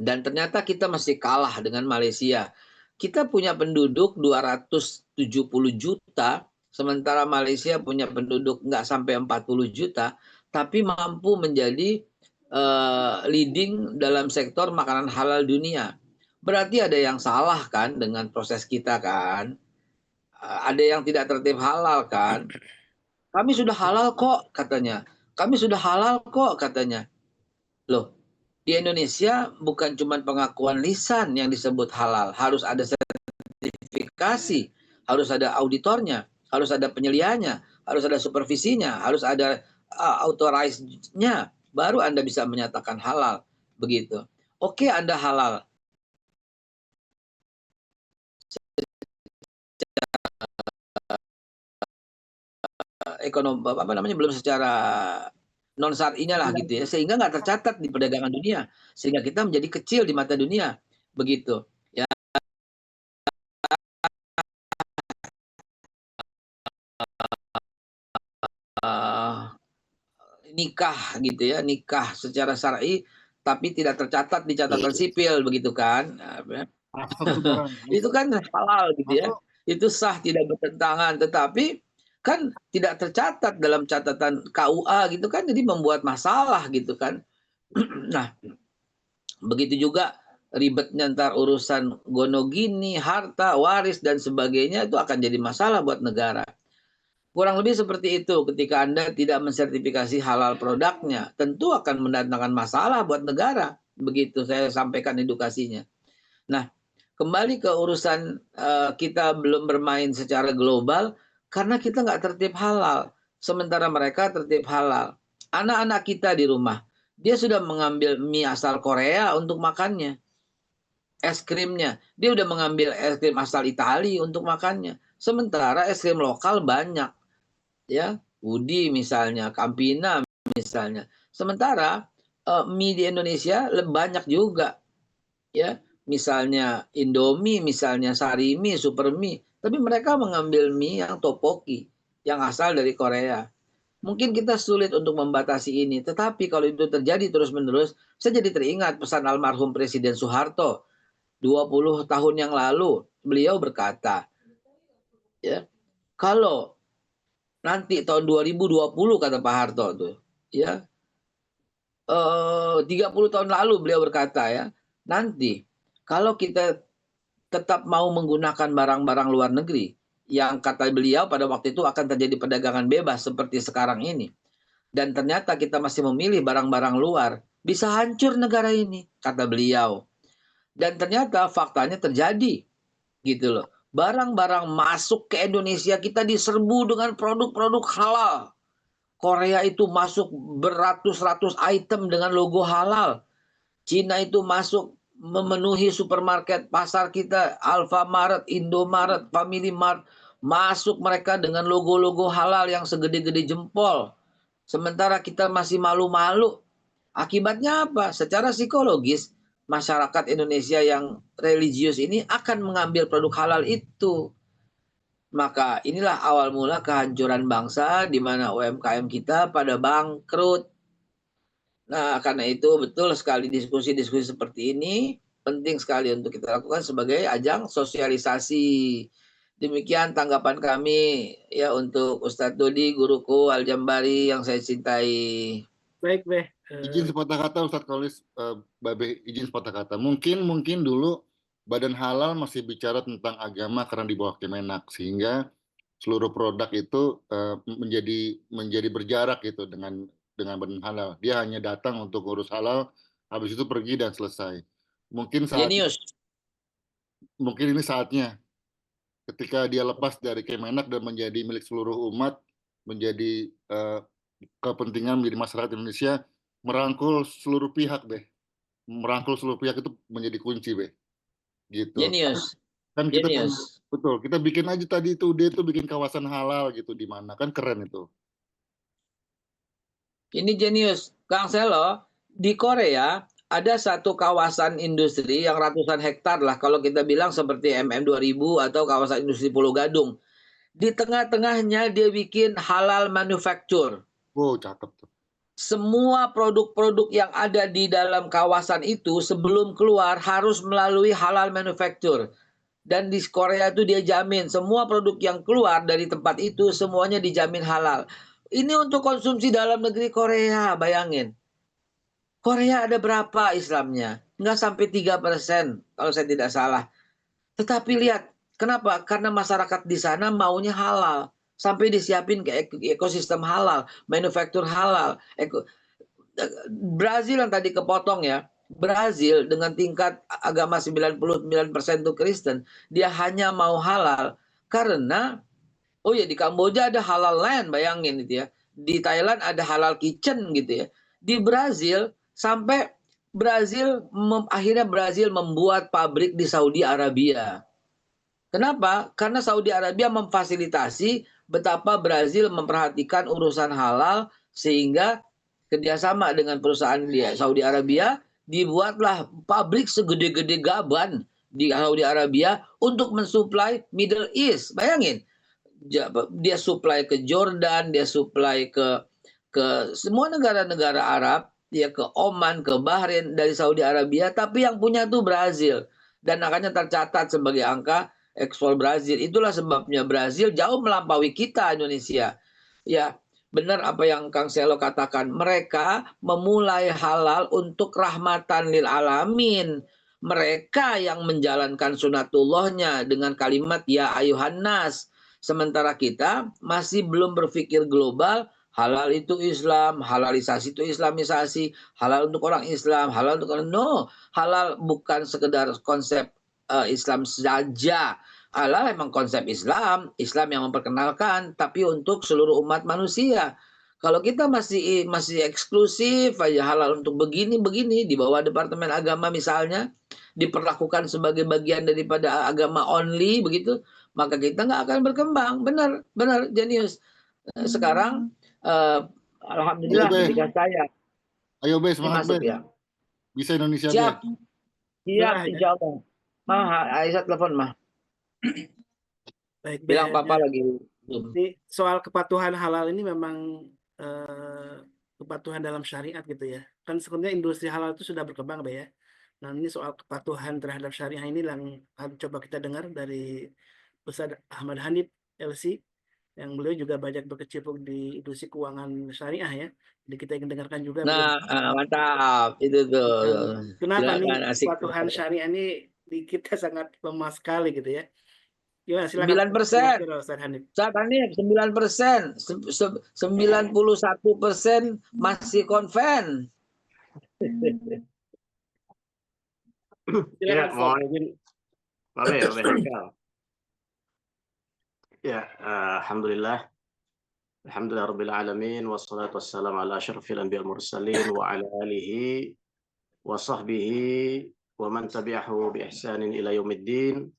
Dan ternyata kita masih kalah dengan Malaysia. Kita punya penduduk 270 juta, sementara Malaysia punya penduduk nggak sampai 40 juta, tapi mampu menjadi leading dalam sektor makanan halal dunia. Berarti ada yang salah kan dengan proses kita kan? Ada yang tidak tertib halal kan? Kami sudah halal kok katanya. Kami sudah halal kok katanya. Loh, di Indonesia bukan cuma pengakuan lisan yang disebut halal, harus ada sertifikasi, harus ada auditornya, harus ada penyelianya, harus ada supervisinya, harus ada authorized-nya, baru Anda bisa menyatakan halal. Begitu. Oke, Anda halal. Ekonomi apa namanya belum secara non syar'inya lah gitu ya, sehingga nggak tercatat di perdagangan dunia, sehingga kita menjadi kecil di mata dunia, begitu. Ya, nikah gitu ya, nikah secara syar'i tapi tidak tercatat di catatan sipil begitu kan. Masuk tuh Bang. Itu kan halal gitu ya. Masuk. Itu sah, tidak bertentangan, tetapi kan tidak tercatat dalam catatan KUA gitu kan, jadi membuat masalah gitu kan. Nah, begitu juga ribetnya ntar urusan gonogini, harta, waris dan sebagainya, itu akan jadi masalah buat negara. Kurang lebih seperti itu, ketika Anda tidak mensertifikasi halal produknya, tentu akan mendatangkan masalah buat negara. Begitu saya sampaikan edukasinya. Nah, kembali ke urusan kita belum bermain secara global, karena kita nggak tertib halal. Sementara mereka tertib halal. Anak-anak kita di rumah, dia sudah mengambil mie asal Korea untuk makannya. Es krimnya, dia udah mengambil es krim asal Italia untuk makannya. Sementara es krim lokal banyak. Ya, Woody misalnya, Campina misalnya. Sementara mie di Indonesia banyak juga, ya, misalnya Indomie, misalnya Sarimi, Supermie, tapi mereka mengambil mie yang topoki, yang asal dari Korea. Mungkin kita sulit untuk membatasi ini, tetapi kalau itu terjadi terus-menerus, saya jadi teringat pesan almarhum Presiden Soeharto 20 tahun yang lalu. Beliau berkata, ya, kalau nanti tahun 2020 kata Pak Harto tuh, ya, 30 tahun lalu beliau berkata ya, nanti kalau kita tetap mau menggunakan barang-barang luar negeri, yang kata beliau pada waktu itu akan terjadi perdagangan bebas seperti sekarang ini, dan ternyata kita masih memilih barang-barang luar, bisa hancur negara ini, kata beliau. Dan ternyata faktanya terjadi, gitu loh. Barang-barang masuk ke Indonesia kita diserbu dengan produk-produk halal. Korea itu masuk beratus-ratus item dengan logo halal. Cina itu masuk memenuhi supermarket pasar kita, Alfamart, Indomaret, Family Mart, masuk mereka dengan logo-logo halal yang segede-gede jempol. Sementara kita masih malu-malu. Akibatnya apa? Secara psikologis, masyarakat Indonesia yang religius ini akan mengambil produk halal itu. Maka inilah awal mula kehancuran bangsa, di mana UMKM kita pada bangkrut. Nah, karena itu betul sekali diskusi-diskusi seperti ini penting sekali untuk kita lakukan sebagai ajang sosialisasi. Demikian tanggapan kami ya untuk Ustadz Dodi, guruku Al-Jambari yang saya cintai. Baik, Beh. Izin sepatah kata Ustadz Kholis, Babe, izin sepatah kata. Mungkin dulu Badan Halal masih bicara tentang agama karena di bawah Kemenak, sehingga seluruh produk itu menjadi berjarak gitu dengan Badan Halal. Dia hanya datang untuk urus halal, habis itu pergi dan selesai. Mungkin ini saatnya ketika dia lepas dari Kemenak dan menjadi milik seluruh umat, menjadi kepentingan menjadi masyarakat Indonesia, merangkul seluruh pihak, Beh. Merangkul seluruh pihak itu menjadi kunci, Beh. Gitu. Genius. Kan kita betul, kita bikin aja tadi itu, dia tuh bikin kawasan halal gitu di mana, kan keren itu. Ini jenius. Kang Selo, di Korea ada satu kawasan industri yang ratusan hektar lah, kalau kita bilang seperti MM2000 atau kawasan industri Pulau Gadung. Di tengah-tengahnya dia bikin halal manufacture. Oh, cakep tuh. Semua produk-produk yang ada di dalam kawasan itu sebelum keluar harus melalui halal manufacture. Dan di Korea itu dia jamin semua produk yang keluar dari tempat itu semuanya dijamin halal. Ini untuk konsumsi dalam negeri Korea, bayangin. Korea ada berapa Islamnya? Nggak sampai 3% kalau saya tidak salah. Tetapi lihat, kenapa? Karena masyarakat di sana maunya halal. Sampai disiapin ke ekosistem halal, manufaktur halal. Brazil yang tadi kepotong ya, Brazil dengan tingkat agama 99% itu Kristen, dia hanya mau halal karena, oh ya, di Kamboja ada halal land, bayangin gitu ya. Di Thailand ada halal kitchen gitu ya. Di Brazil sampai akhirnya Brazil membuat pabrik di Saudi Arabia. Kenapa? Karena Saudi Arabia memfasilitasi betapa Brazil memperhatikan urusan halal, sehingga kerjasama dengan perusahaan dia Saudi Arabia, dibuatlah pabrik segede-gede gaban di Saudi Arabia untuk mensuplai Middle East. Bayangin, dia supply ke Jordan, dia supply ke semua negara-negara Arab, dia ke Oman, ke Bahrain dari Saudi Arabia, tapi yang punya tuh Brazil. Dan angkanya tercatat sebagai angka ekspor Brazil. Itulah sebabnya Brazil jauh melampaui kita Indonesia. Ya, benar apa yang Kang Selo katakan. Mereka memulai halal untuk rahmatan lil alamin. Mereka yang menjalankan sunatullahnya dengan kalimat ya ayuhan nas. Sementara kita masih belum berpikir global. Halal itu Islam, halalisasi itu Islamisasi, halal untuk orang Islam, halal untuk orang no, halal bukan sekedar konsep Islam saja. Halal emang konsep Islam, Islam yang memperkenalkan, tapi untuk seluruh umat manusia. Kalau kita masih eksklusif aja halal untuk begini di bawah Departemen Agama misalnya, diperlakukan sebagai bagian daripada agama only begitu, maka kita nggak akan berkembang. Benar Jenius. Sekarang alhamdulillah ketika saya Ayo Be, semangat masuk Be. ya. Bisa Indonesia Siap. Be. Siap insya Allah. Aisyah telepon mah. Baik, Bilang papa lagi. Ini soal kepatuhan halal ini memang kepatuhan dalam syariat gitu ya. Kan sebenarnya industri halal itu sudah berkembang, Be ya. Nah, ini soal kepatuhan terhadap syariah ini yang coba kita dengar dari Ustaz Ahmad Hanif LC, yang beliau juga banyak berkecimpung di industri keuangan syariah ya. Jadi kita ingin dengarkan juga. Nah, mantap itu tuh. Kenapa Silakan, nih asik. kepatuhan syariah ini di kita sangat lemah sekali gitu ya. Gimana, silakan 9%. Ustaz Hanif. Ustaz Hanif 9%, 91% masih konven. Ya, mohon izin. Babe Haikal. Ya, alhamdulillah. Alhamdulillah rabbil alamin wassalatu wassalamu ala asyrafil anbiya'i wal mursalin wa ala alihi wa sahbihi wa man tabi'ahu bi ihsanin ila yaumiddin.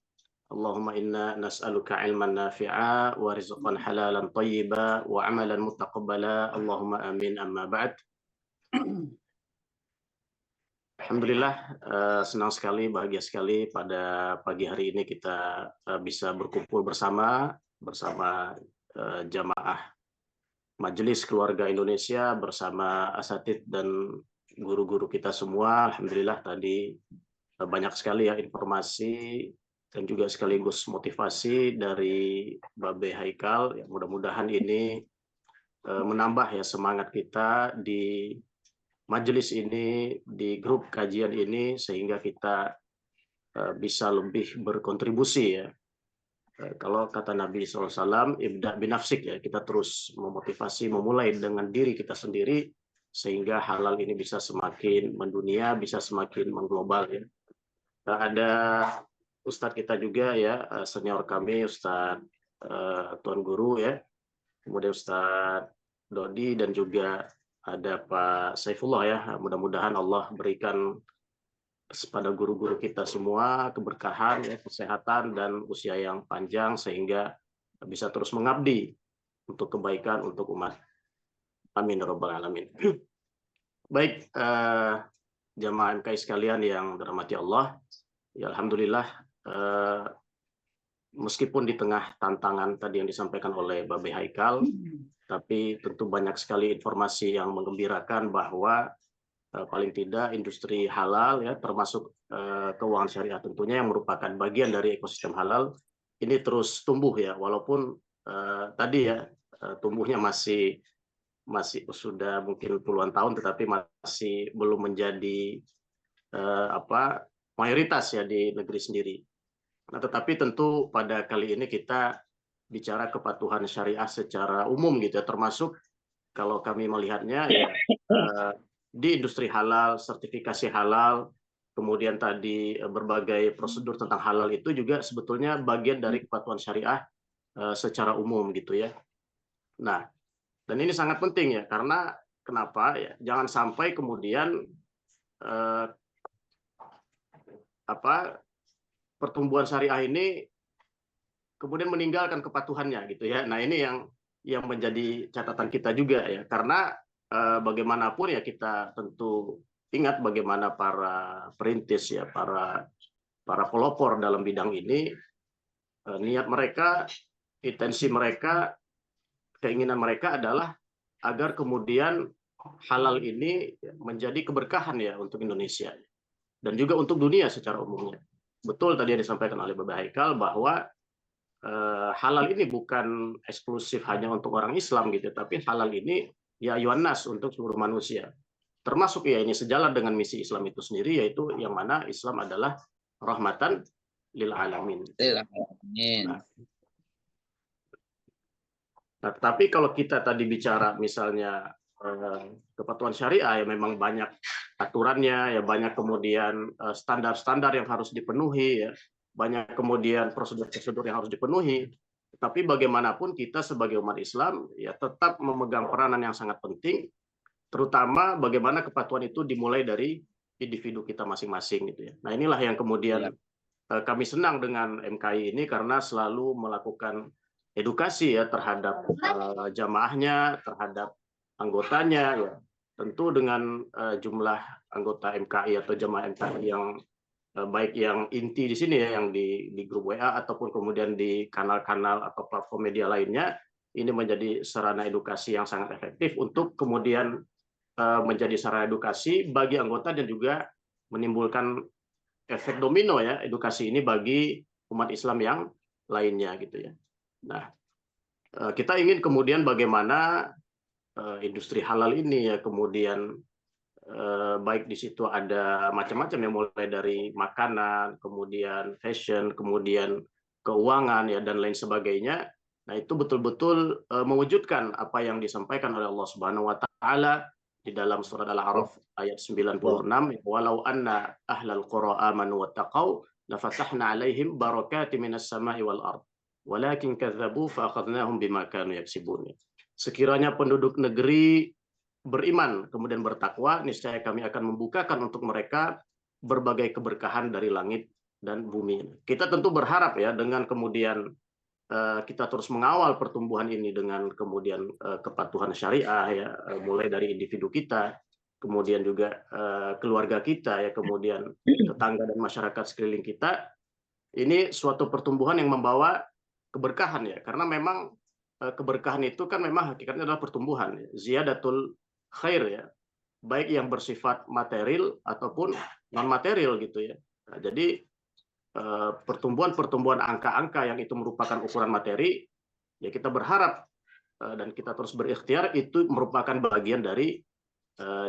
Allahumma inna nas'aluka ilman nafi'a wa rizqan halalan thayyiba wa amalan mutaqabbala. Allahumma amin, amma ba'd. Alhamdulillah, senang sekali, bahagia sekali pada pagi hari ini kita bisa berkumpul bersama jamaah Majelis Keluarga Indonesia, bersama asatid dan guru-guru kita semua. Alhamdulillah tadi banyak sekali ya informasi dan juga sekaligus motivasi dari Babe Haikal. Ya, mudah-mudahan ini menambah ya semangat kita di majelis ini, di grup kajian ini, sehingga kita bisa lebih berkontribusi ya. Kalau kata Nabi SAW, ibda binafsik ya, kita terus memotivasi, memulai dengan diri kita sendiri, sehingga halal ini bisa semakin mendunia, bisa semakin mengglobal ya. Ada Ustadz kita juga ya, senior kami, Ustadz Tuan Guru ya, kemudian Ustadz Dodi, dan juga ada Pak Saifullah ya. Mudah-mudahan Allah berikan kepada guru-guru kita semua keberkahan, ya, kesehatan dan usia yang panjang sehingga bisa terus mengabdi untuk kebaikan untuk umat. Amin ya rabbal alamin. Baik, jamaah MKI sekalian yang dirahmati Allah, ya alhamdulillah meskipun di tengah tantangan tadi yang disampaikan oleh Babe Haikal, tapi tentu banyak sekali informasi yang menggembirakan bahwa paling tidak industri halal ya, termasuk keuangan syariah tentunya yang merupakan bagian dari ekosistem halal ini terus tumbuh ya, walaupun tadi ya tumbuhnya masih sudah mungkin puluhan tahun, tetapi masih belum menjadi mayoritas ya di negeri sendiri. Nah, tetapi tentu pada kali ini kita bicara kepatuhan syariah secara umum gitu ya, termasuk kalau kami melihatnya ya di industri halal, sertifikasi halal, kemudian tadi berbagai prosedur tentang halal itu juga sebetulnya bagian dari kepatuhan syariah secara umum gitu ya. Nah, dan ini sangat penting ya, karena kenapa ya? Jangan sampai kemudian pertumbuhan syariah ini kemudian meninggalkan kepatuhannya gitu ya. Nah, ini yang menjadi catatan kita juga ya, karena bagaimanapun ya kita tentu ingat bagaimana para perintis ya, para pelopor dalam bidang ini, niat mereka, intensi mereka, keinginan mereka adalah agar kemudian halal ini menjadi keberkahan ya untuk Indonesia dan juga untuk dunia secara umumnya. Betul tadi yang disampaikan oleh Bapak Haikal bahwa halal ini bukan eksklusif hanya untuk orang Islam gitu, tapi halal ini ya yuannas untuk seluruh manusia. Termasuk ya ini sejalan dengan misi Islam itu sendiri, yaitu yang mana Islam adalah rahmatan lil alamin. Nah, tapi kalau kita tadi bicara misalnya kepatuhan syariah ya memang banyak aturannya ya, banyak kemudian standar-standar yang harus dipenuhi ya, banyak kemudian prosedur-prosedur yang harus dipenuhi. Tapi bagaimanapun kita sebagai umat Islam ya tetap memegang peranan yang sangat penting, terutama bagaimana kepatuhan itu dimulai dari individu kita masing-masing gitu ya. Nah, inilah yang kemudian kami senang dengan MKI ini karena selalu melakukan edukasi ya terhadap jamaahnya, terhadap anggotanya ya. Tentu dengan jumlah anggota MKI atau jamaah MKI yang baik yang inti di sini ya, yang di grup WA ataupun kemudian di kanal-kanal atau platform media lainnya, ini menjadi sarana edukasi yang sangat efektif untuk kemudian menjadi sarana edukasi bagi anggota dan juga menimbulkan efek domino ya, edukasi ini bagi umat Islam yang lainnya gitu ya. Nah, kita ingin kemudian bagaimana industri halal ini ya kemudian baik di situ ada macam-macam ya, mulai dari makanan, kemudian fashion, kemudian keuangan ya dan lain sebagainya. Nah, itu betul-betul mewujudkan apa yang disampaikan oleh Allah Subhanahu wa taala di dalam surat Al-A'raf ayat 96, walau anna ahlal qura amanu wattaqau lafatahna alaihim barakatim minas sama'i wal ard walakin kadzabu fa akhadnahum bima kanu yaksibun. Sekiranya penduduk negeri beriman kemudian bertakwa, niscaya kami akan membukakan untuk mereka berbagai keberkahan dari langit dan bumi. Kita tentu berharap ya dengan kemudian kita terus mengawal pertumbuhan ini dengan kemudian kepatuhan syariah ya, mulai dari individu kita, kemudian juga keluarga kita ya, kemudian tetangga dan masyarakat sekeliling kita. Ini suatu pertumbuhan yang membawa keberkahan ya, karena memang keberkahan itu kan memang hakikatnya adalah pertumbuhan ya. Ziyadatul khair ya, baik yang bersifat material ataupun non material gitu ya. Nah, jadi pertumbuhan angka-angka yang itu merupakan ukuran materi ya, kita berharap dan kita terus berikhtiar itu merupakan bagian dari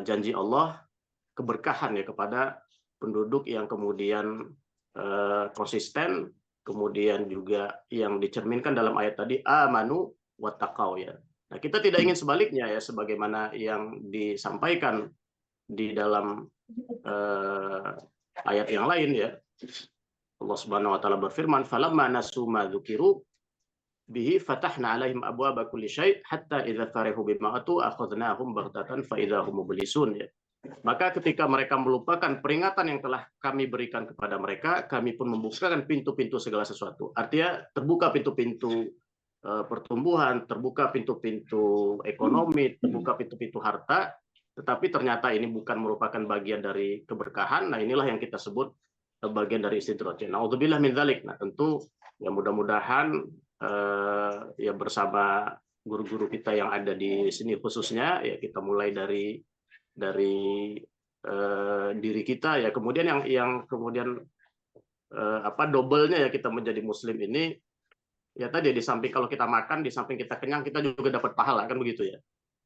janji Allah keberkahan ya kepada penduduk yang kemudian konsisten, kemudian juga yang dicerminkan dalam ayat tadi amanu wattaqau ya. Nah, kita tidak ingin sebaliknya ya, sebagaimana yang disampaikan di dalam ayat yang lain ya. Allah Subhanahu wa taala berfirman, "Falamma nasu ma dzukiru bihi fatahna 'alaihim abwaaba kulli syai' hatta idza farihu bima atu akhadnahum baghtatan fa idza hum mublisun." Ya. Maka ketika mereka melupakan peringatan yang telah kami berikan kepada mereka, kami pun membukakan pintu-pintu segala sesuatu. Artinya terbuka pintu-pintu pertumbuhan, terbuka pintu-pintu ekonomi, terbuka pintu-pintu harta, tetapi ternyata ini bukan merupakan bagian dari keberkahan. Nah, inilah yang kita sebut bagian dari istidraj. Na'udzubillah min dzalik. Nah, tentu ya mudah-mudahan ya bersama guru-guru kita yang ada di sini khususnya ya, kita mulai dari diri kita ya, kemudian yang kemudian double-nya ya kita menjadi muslim ini ya, tadi di samping kalau kita makan, di samping kita kenyang, kita juga dapat pahala kan begitu ya.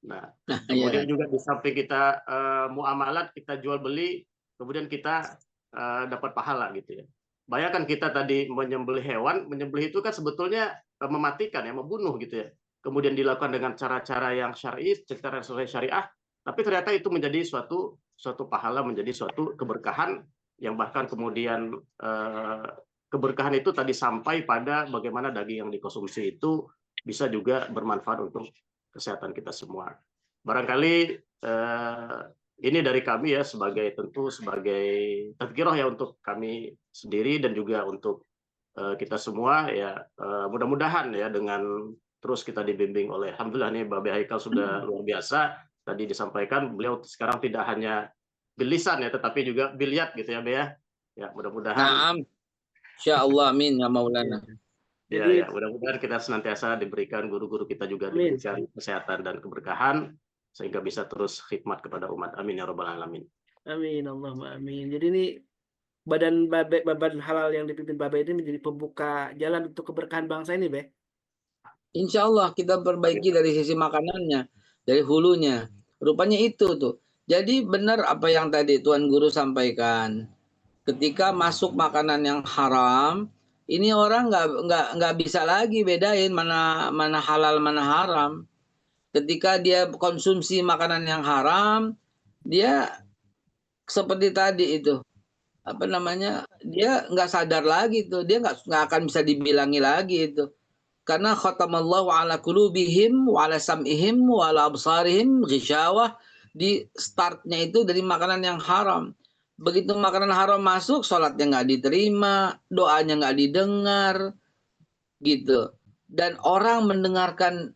Nah, kemudian juga di samping kita muamalat, kita jual beli, kemudian kita dapat pahala gitu ya. Bayangkan kita tadi menyembelih hewan, menyembelih itu kan sebetulnya mematikan ya, membunuh gitu ya. Kemudian dilakukan dengan cara-cara yang syar'i, secara sesuai syariah, tapi ternyata itu menjadi suatu pahala, menjadi suatu keberkahan yang bahkan kemudian keberkahan itu tadi sampai pada bagaimana daging yang dikonsumsi itu bisa juga bermanfaat untuk kesehatan kita semua. Barangkali ini dari kami ya, tentu sebagai tazkirah ya untuk kami sendiri dan juga untuk kita semua ya. Mudah-mudahan ya dengan terus kita dibimbing oleh, alhamdulillah nih Babe Haikal sudah luar biasa tadi disampaikan, beliau sekarang tidak hanya bilisan ya, tetapi juga biliat gitu ya, Be ya. Ya, mudah-mudahan Naam. Insyaallah, amin ya Maulana. ya, Jadi, ya, mudah-mudahan kita senantiasa diberikan guru-guru kita juga amin. diberikan kesehatan dan keberkahan sehingga bisa terus khidmat kepada umat. Amin ya rabbal alamin. Amin, Allahumma amin. Jadi ini badan halal yang dipimpin Babe ini menjadi pembuka jalan untuk keberkahan bangsa ini, Be. Insya Allah kita perbaiki dari sisi makanannya, dari hulunya. Rupanya itu tuh. Jadi benar apa yang tadi Tuan Guru sampaikan. Ketika masuk makanan yang haram, ini orang nggak bisa lagi bedain mana halal mana haram. Ketika dia konsumsi makanan yang haram, dia seperti tadi itu apa namanya, dia nggak sadar lagi tuh, dia nggak akan bisa dibilangi lagi itu. Karena khatamallahu ala qulubihim wa ala sam'ihim wa ala absarihim ghishawah, di startnya itu dari makanan yang haram. Begitu makanan haram masuk, sholatnya nggak diterima, doanya nggak didengar, gitu. Dan orang mendengarkan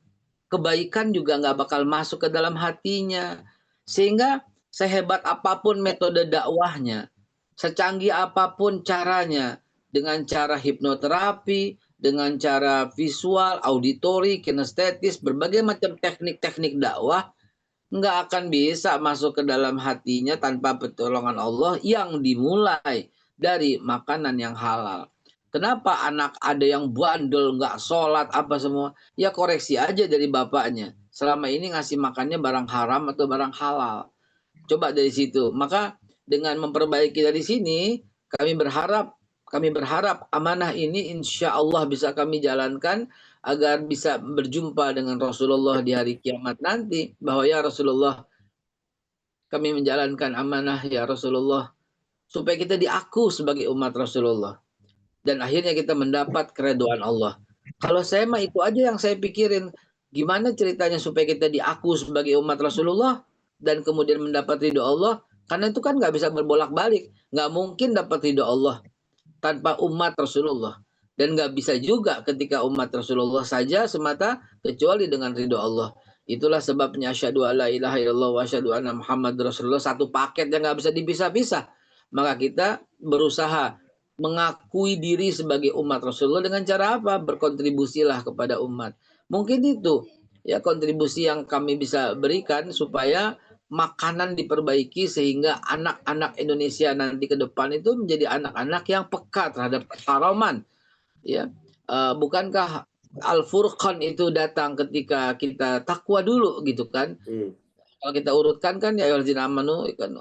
kebaikan juga nggak bakal masuk ke dalam hatinya. Sehingga sehebat apapun metode dakwahnya, secanggih apapun caranya, dengan cara hipnoterapi, dengan cara visual, auditori, kinestetis, berbagai macam teknik-teknik dakwah, nggak akan bisa masuk ke dalam hatinya tanpa pertolongan Allah yang dimulai dari makanan yang halal. Kenapa anak ada yang bandel, nggak sholat, apa semua? Ya koreksi aja dari bapaknya. Selama ini ngasih makannya barang haram atau barang halal. Coba dari situ. Maka dengan memperbaiki dari sini, kami berharap amanah ini insya Allah bisa kami jalankan agar bisa berjumpa dengan Rasulullah di hari kiamat nanti. Bahwa ya Rasulullah, kami menjalankan amanah ya Rasulullah, supaya kita diaku sebagai umat Rasulullah. Dan akhirnya kita mendapat keridhaan Allah. Kalau saya mah itu aja yang saya pikirin. Gimana ceritanya supaya kita diaku sebagai umat Rasulullah dan kemudian mendapat ridho Allah? Karena itu kan nggak bisa berbolak-balik. Nggak mungkin dapat ridho Allah tanpa umat Rasulullah. Dan nggak bisa juga ketika umat Rasulullah saja semata, kecuali dengan ridho Allah. Itulah sebabnya asyhadu alla ilaha illallah wa asyhadu anna Muhammad Rasulullah, satu paket yang nggak bisa dipisah-pisah. Maka kita berusaha mengakui diri sebagai umat Rasulullah dengan cara apa? Berkontribusilah kepada umat. Mungkin itu ya kontribusi yang kami bisa berikan supaya makanan diperbaiki sehingga anak-anak Indonesia nanti ke depan itu menjadi anak-anak yang peka terhadap haraman. Ya, bukankah Al-Furqan itu datang ketika kita takwa dulu gitu kan? Kalau kita urutkan kan ya ayyuhallazina amanu kan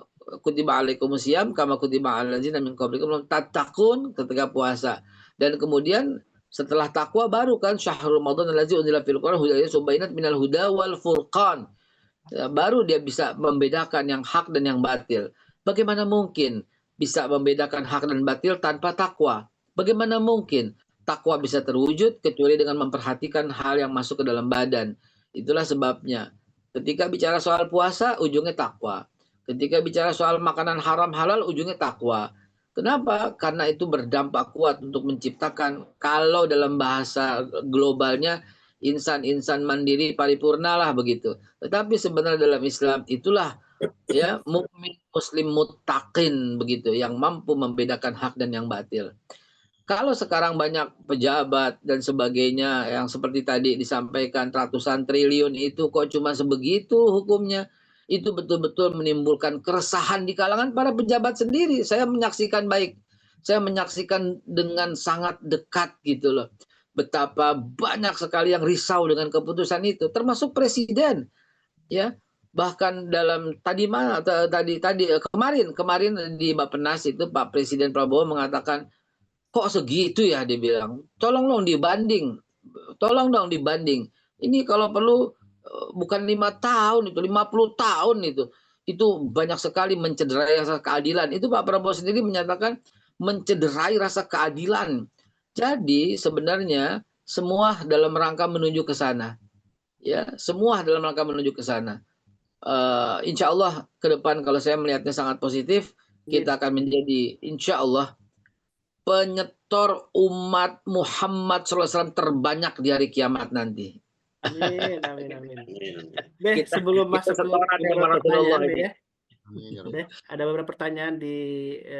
kutiba alaikumusiyam kama kutiba alal ladzina min qablikum tattaqun ketika puasa. Dan kemudian setelah takwa baru kan syahrul ramadan allazi unzila fil qur'an hudan subainat minal huda wal furqan. Ya, baru dia bisa membedakan yang hak dan yang batil. Bagaimana mungkin bisa membedakan hak dan batil tanpa takwa? Bagaimana mungkin takwa bisa terwujud kecuali dengan memperhatikan hal yang masuk ke dalam badan? Itulah sebabnya ketika bicara soal puasa, ujungnya takwa. Ketika bicara soal makanan haram halal, ujungnya takwa. Kenapa? Karena itu berdampak kuat untuk menciptakan, kalau dalam bahasa globalnya, insan-insan mandiri paripurna lah begitu. Tetapi sebenarnya dalam Islam itulah ya mukmin muslim muttaqin begitu, yang mampu membedakan hak dan yang batil. Kalau sekarang banyak pejabat dan sebagainya yang seperti tadi disampaikan ratusan triliun itu kok cuma sebegitu hukumnya, itu betul-betul menimbulkan keresahan di kalangan para pejabat sendiri. Saya menyaksikan dengan sangat dekat gitu loh. Betapa banyak sekali yang risau dengan keputusan itu, termasuk presiden. Ya, bahkan dalam kemarin di Bappenas itu Pak Presiden Prabowo mengatakan, kok segitu ya, dia bilang. Tolong dong dibanding. Ini kalau perlu bukan 5 tahun itu, 50 tahun itu. Itu banyak sekali mencederai rasa keadilan. Itu Pak Prabowo sendiri menyatakan mencederai rasa keadilan. Jadi sebenarnya semua dalam rangka menuju ke sana. Ya, semua dalam rangka menuju ke sana. Insya Allah ke depan kalau saya melihatnya sangat positif, kita akan menjadi insya Allah penyetor umat Muhammad SAW terbanyak di hari kiamat nanti. Amin, amin, amin. Amin. Beh, Kita sebelum masuk ke setoran sama beberapa Rasulullah pertanyaan, Beh, ini. ya. Amin, ya Beh, Rabbi. ada beberapa pertanyaan di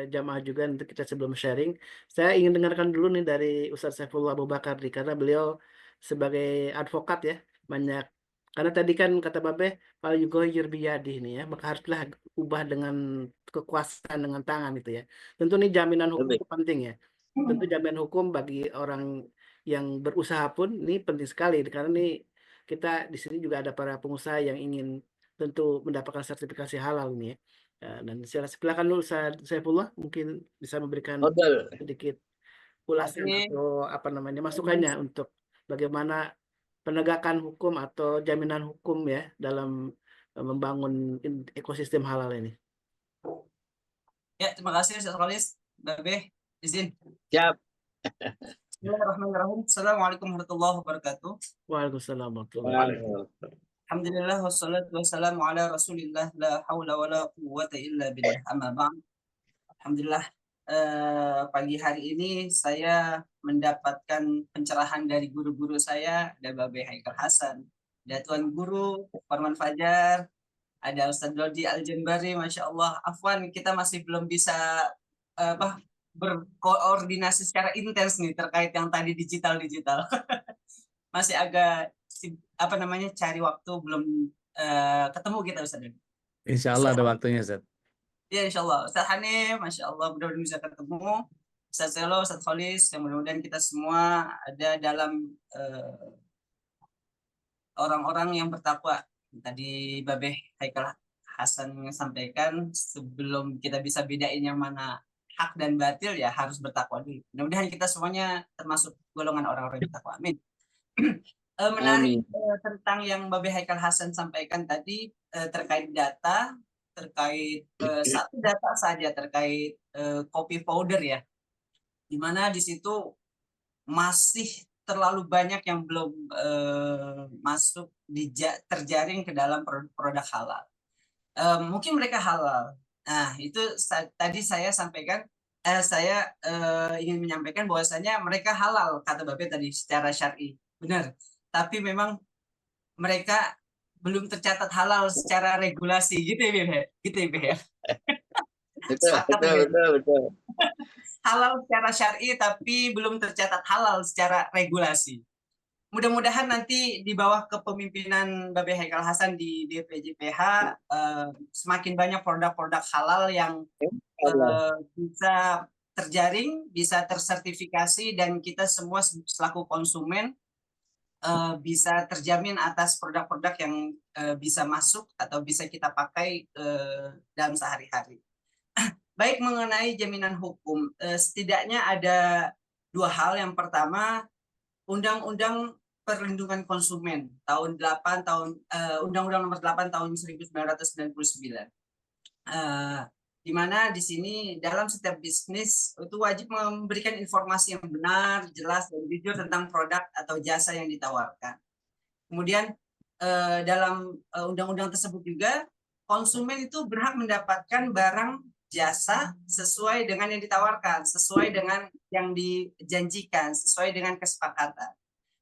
jamaah juga nanti kita sebelum sharing. Saya ingin dengarkan dulu nih dari Ustaz Saifullah Abu Bakar nih, karena beliau sebagai advokat ya, banyak. Karena tadi kan kata Babe, kalau yugoyir biyadi nih ya, maka haruslah ubah dengan kekuasaan dengan tangan itu ya. Tentu nih jaminan hukum itu penting ya. Tentu jaminan hukum bagi orang yang berusaha pun ini penting sekali, karena nih kita di sini juga ada para pengusaha yang ingin tentu mendapatkan sertifikasi halal nih ya. Dan silakan dulu Ustaz Saifullah mungkin bisa memberikan Betul. sedikit ulasan Oke. atau apa namanya masukannya untuk bagaimana penegakan hukum atau jaminan hukum ya dalam membangun ekosistem halal ini. Ya, terima kasih Ustaz Khalis. Babe, izin. Siap. Bismillahirrahmanirrahim. Assalamualaikum warahmatullahi wabarakatuh. Waalaikumsalam warahmatullahi wabarakatuh. Alhamdulillah wassalatu wassalamu ala Rasulillah la haula wala quwwata illa billah. Amma ba'd. Alhamdulillah pagi hari ini saya mendapatkan pencerahan dari guru-guru saya, ada Babe Haikal Hasan, ada Tuan Guru Farman Fajar, ada Ustadz Dodi Al-Janbari, Masya Allah. Afwan, kita masih belum bisa berkoordinasi secara intens nih terkait yang tadi digital. Masih agak cari waktu belum ketemu kita Ustadz. Insya Allah ada waktunya, Ustaz. Ya, insya Allah. Ustadz Hanif, Masya Allah, mudah-mudahan bisa ketemu. Ustadz Zelo, Ustadz Khalis, yang mudah-mudahan kita semua ada dalam orang-orang yang bertakwa. Tadi Babeh Haikal Hasan sampaikan, sebelum kita bisa bedain yang mana hak dan batil, ya harus bertakwa dulu. Mudah-mudahan kita semuanya termasuk golongan orang-orang yang bertakwa. Amin. Menarik tentang yang Babeh Haikal Hasan sampaikan tadi terkait data, terkait satu data saja terkait kopi powder ya, di mana di situ masih terlalu banyak yang belum masuk terjaring ke dalam produk halal. Mungkin mereka halal. Nah, itu tadi saya sampaikan, saya ingin menyampaikan bahwasanya mereka halal, kata Babe tadi, secara syar'i. Benar. Tapi memang mereka belum tercatat halal secara regulasi. Gitu ya, Bebe? Gitu ya, Bebe? Betul. Halal secara syar'i tapi belum tercatat halal secara regulasi. Mudah-mudahan nanti di bawah kepemimpinan Babe Haikal Hasan di DPJPH semakin banyak produk-produk halal yang bisa terjaring, bisa tersertifikasi, dan kita semua selaku konsumen bisa terjamin atas produk-produk yang bisa masuk atau bisa kita pakai dalam sehari-hari. Baik, mengenai jaminan hukum, setidaknya ada dua hal. Yang pertama, Undang-Undang Perlindungan Konsumen Undang-Undang Nomor 8 tahun 1999. Di mana di sini dalam setiap bisnis itu wajib memberikan informasi yang benar, jelas, dan jujur tentang produk atau jasa yang ditawarkan. Kemudian dalam undang-undang tersebut juga konsumen itu berhak mendapatkan barang jasa sesuai dengan yang ditawarkan, sesuai dengan yang dijanjikan, sesuai dengan kesepakatan.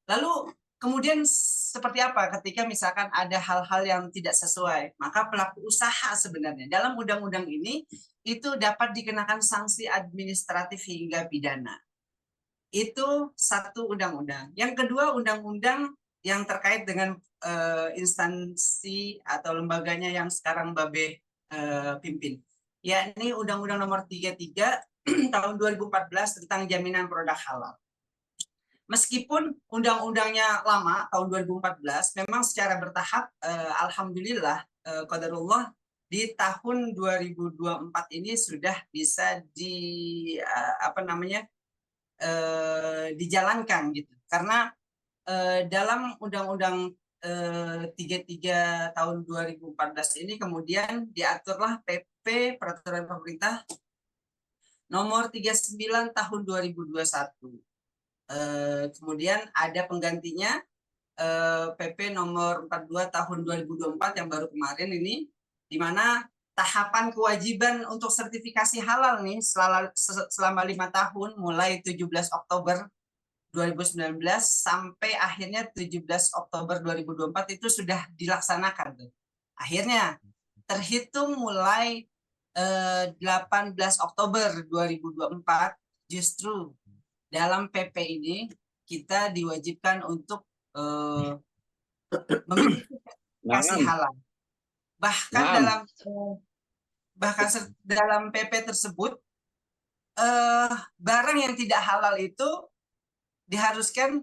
Lalu kemudian seperti apa ketika misalkan ada hal-hal yang tidak sesuai? Maka pelaku usaha sebenarnya dalam undang-undang ini itu dapat dikenakan sanksi administratif hingga pidana. Itu satu undang-undang. Yang kedua, undang-undang yang terkait dengan instansi atau lembaganya yang sekarang Babe pimpin, yakni Undang-Undang Nomor 33 tahun 2014 tentang jaminan produk halal. Meskipun undang-undangnya lama tahun 2014, memang secara bertahap alhamdulillah qadarullah di tahun 2024 ini sudah bisa dijalankan gitu. Karena dalam Undang-Undang 33 tahun 2014 ini kemudian diaturlah PP Peraturan Pemerintah Nomor 39 tahun 2021. Kemudian ada penggantinya PP Nomor 42 tahun 2024 yang baru kemarin ini, di mana tahapan kewajiban untuk sertifikasi halal nih selama 5 tahun mulai 17 Oktober 2019 sampai akhirnya 17 Oktober 2024 itu sudah dilaksanakan tuh. Akhirnya terhitung mulai 18 Oktober 2024 justru dalam PP ini kita diwajibkan untuk memiliki sertifikasi halal. Bahkan dalam PP tersebut barang yang tidak halal itu diharuskan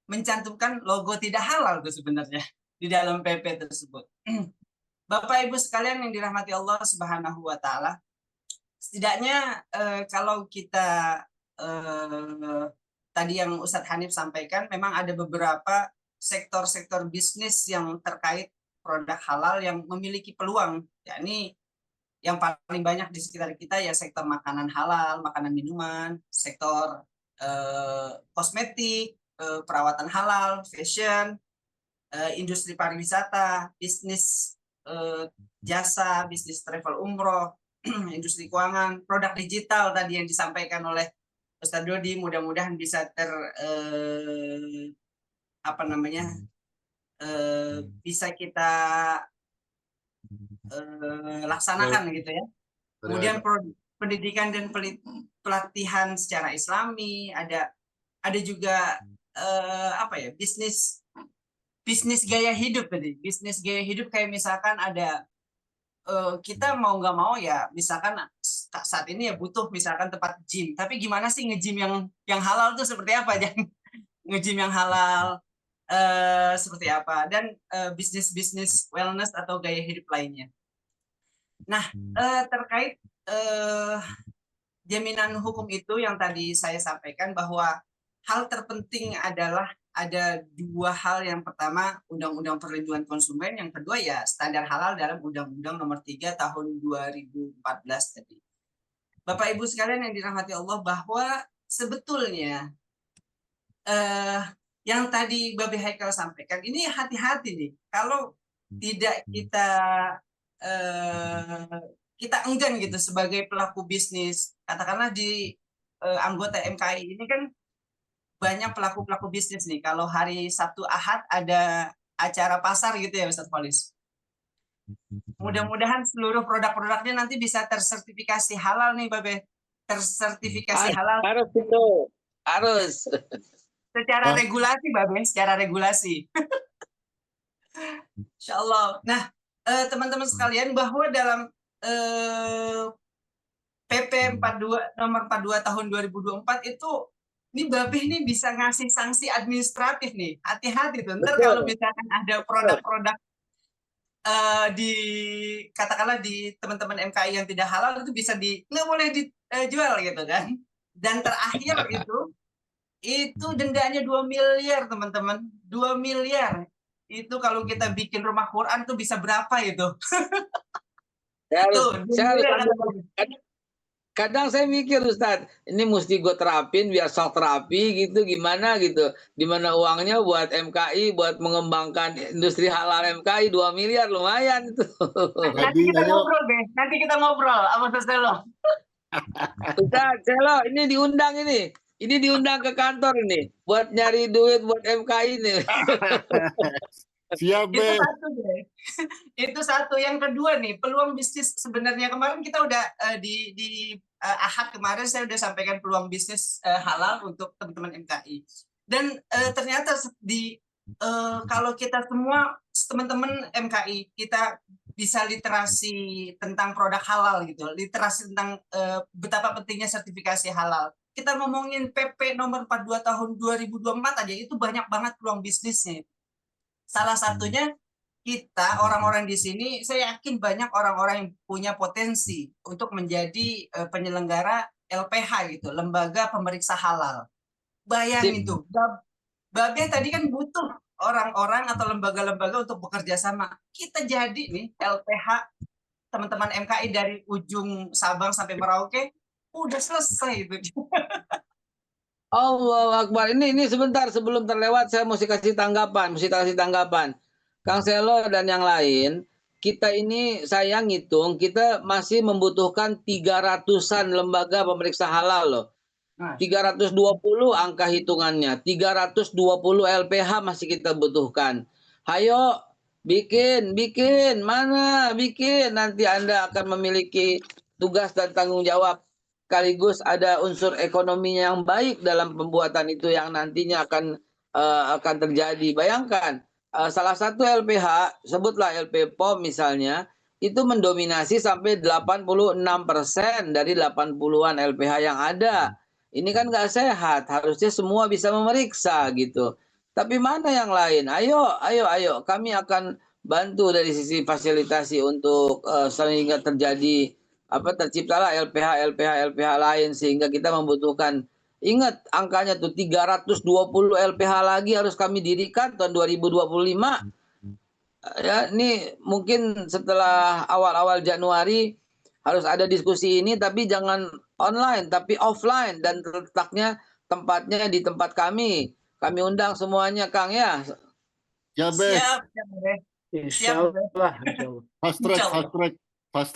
mencantumkan logo tidak halal itu sebenarnya di dalam PP tersebut. Bapak Ibu sekalian yang dirahmati Allah Subhanahu wa taala, setidaknya kalau kita tadi yang Ustadz Hanif sampaikan, memang ada beberapa sektor-sektor bisnis yang terkait produk halal yang memiliki peluang, yakni yang paling banyak di sekitar kita ya sektor makanan halal, makanan minuman, sektor kosmetik, perawatan halal, fashion, industri pariwisata, bisnis jasa, bisnis travel umroh, industri keuangan, produk digital tadi yang disampaikan oleh Ustadz Dodi, mudah-mudahan bisa bisa kita laksanakan gitu ya. Kemudian pendidikan dan pelatihan secara Islami, ada juga bisnis gaya hidup tadi. Bisnis gaya hidup kayak misalkan ada kita mau nggak mau ya, misalkan saat ini ya butuh misalkan tempat gym, tapi gimana sih nge-gym yang halal tuh seperti apa? Nge-gym yang halal seperti apa, dan bisnis wellness atau gaya hidup lainnya. Nah, terkait jaminan hukum itu yang tadi saya sampaikan, bahwa hal terpenting adalah ada dua hal. Yang pertama, Undang-Undang Perlindungan Konsumen, yang kedua ya standar halal dalam Undang-Undang Nomor 3 Tahun 2014 tadi. Bapak Ibu sekalian yang dirahmati Allah, bahwa sebetulnya yang tadi Babe Haikal sampaikan ini hati-hati nih, kalau tidak kita enggan gitu sebagai pelaku bisnis, katakanlah di anggota MKI ini kan banyak pelaku bisnis nih. Kalau hari Sabtu Ahad ada acara pasar gitu ya Ustadz Falis. Mudah-mudahan seluruh produk-produknya nanti bisa tersertifikasi halal nih Babe. Tersertifikasi halal. Harus itu. Harus. Secara regulasi Babe, secara regulasi. Insya Allah. Nah, teman-teman sekalian, bahwa dalam PP 42 nomor 42 tahun 2024 itu, ini Babe ini bisa ngasih sanksi administratif nih. Hati-hati tuh. Ntar kalau misalkan ada produk-produk katakanlah di teman-teman MKI yang tidak halal, itu bisa nggak boleh dijual gitu kan. Dan terakhir itu dendanya 2 miliar teman-teman. 2 miliar. Itu kalau kita bikin rumah Quran tuh bisa berapa itu? Kadang saya mikir Ustadz, ini mesti gue terapin biar shock terapi gitu, gimana gitu. Dimana uangnya buat MKI, buat mengembangkan industri halal MKI 2 miliar, lumayan itu. Nanti kita ngobrol deh, nanti kita ngobrol sama Ustadz Selo. Ustadz Selo, ini diundang ini. Ini diundang ke kantor ini, buat nyari duit buat MKI ini. Siap, Be. Itu satu. Yang kedua nih, peluang bisnis sebenarnya kemarin kita udah di Ahad kemarin saya udah sampaikan peluang bisnis halal untuk teman-teman MKI. Dan ternyata kalau kita semua teman-teman MKI kita bisa literasi tentang produk halal gitu, literasi tentang betapa pentingnya sertifikasi halal. Kita ngomongin PP nomor 42 tahun 2024 aja itu banyak banget peluang bisnisnya. Salah satunya kita orang-orang di sini, saya yakin banyak orang-orang yang punya potensi untuk menjadi penyelenggara LPH gitu, lembaga pemeriksa halal. Bayangin tuh, Babe tadi kan butuh orang-orang atau lembaga-lembaga untuk bekerja sama. Kita jadi nih LPH teman-teman MKI dari ujung Sabang sampai Merauke, udah selesai itu. Allah Akbar. Ini sebentar sebelum terlewat saya mesti kasih tanggapan. Kang Selo dan yang lain, kita ini saya ngitung kita masih membutuhkan 300-an lembaga pemeriksa halal loh. Nah, 320 angka hitungannya. 320 LPH masih kita butuhkan. Hayo, bikin. Mana? Bikin. Nanti Anda akan memiliki tugas dan tanggung jawab. Sekaligus ada unsur ekonominya yang baik dalam pembuatan itu yang nantinya akan terjadi. Bayangkan, salah satu LPH, sebutlah LP POM misalnya, itu mendominasi sampai 86% dari 80-an LPH yang ada. Ini kan nggak sehat, harusnya semua bisa memeriksa gitu. Tapi mana yang lain? Ayo, kami akan bantu dari sisi fasilitasi untuk sehingga terciptalah LPH lain sehingga kita membutuhkan. Ingat angkanya tuh 320 LPH lagi harus kami dirikan tahun 2025. Ya, ini mungkin setelah awal-awal Januari harus ada diskusi ini, tapi jangan online, tapi offline dan tempatnya di tempat kami. Kami undang semuanya, Kang ya. Ya, Beh. siap, Insya Allah. Fast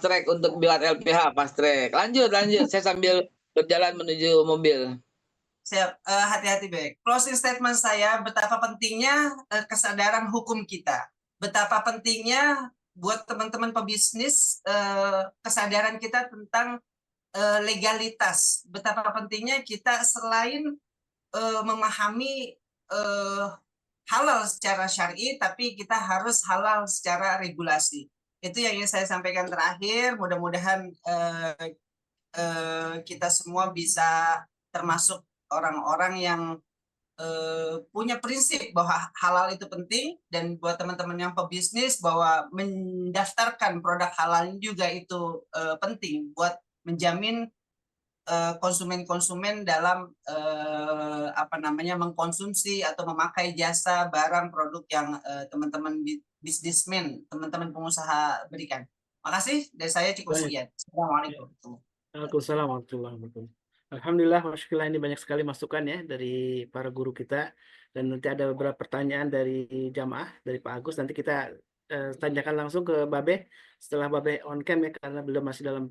track untuk buat LPH, fast track. Lanjut, saya sambil berjalan menuju mobil. Siap, hati-hati baik. Closing statement saya, betapa pentingnya kesadaran hukum kita. Betapa pentingnya buat teman-teman pebisnis kesadaran kita tentang legalitas. Betapa pentingnya kita selain memahami halal secara syar'i, tapi kita harus halal secara regulasi. Itu yang ingin saya sampaikan terakhir. Mudah-mudahan kita semua bisa termasuk orang-orang yang punya prinsip bahwa halal itu penting, dan buat teman-teman yang pebisnis bahwa mendaftarkan produk halal juga itu penting buat menjamin konsumen-konsumen dalam mengkonsumsi atau memakai jasa barang produk yang teman-teman bisnismen, teman-teman pengusaha berikan. Makasih, dari saya cukup sekian. Assalamualaikum. Waalaikumsalam warahmatullahi wabarakatuh. Alhamdulillah, masyaAllah, ini banyak sekali masukan ya dari para guru kita. Dan nanti ada beberapa pertanyaan dari jamaah, dari Pak Agus. Nanti kita tanyakan langsung ke Babe setelah Babe on cam ya, karena beliau masih dalam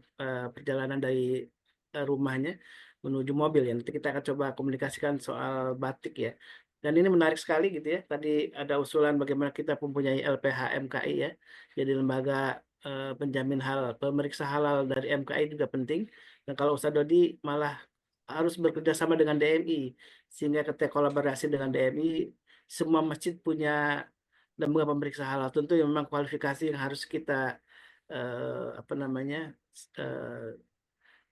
perjalanan dari rumahnya menuju mobil ya. Nanti kita akan coba komunikasikan soal batik ya. Dan ini menarik sekali gitu ya. Tadi ada usulan bagaimana kita mempunyai LPH MKI ya. Jadi lembaga penjamin halal, pemeriksa halal dari MKI juga penting. Dan kalau Ustadz Dodi malah harus bekerja sama dengan DMI, sehingga ketika kolaborasi dengan DMI, semua masjid punya lembaga pemeriksa halal. Tentu yang memang kualifikasi yang harus kita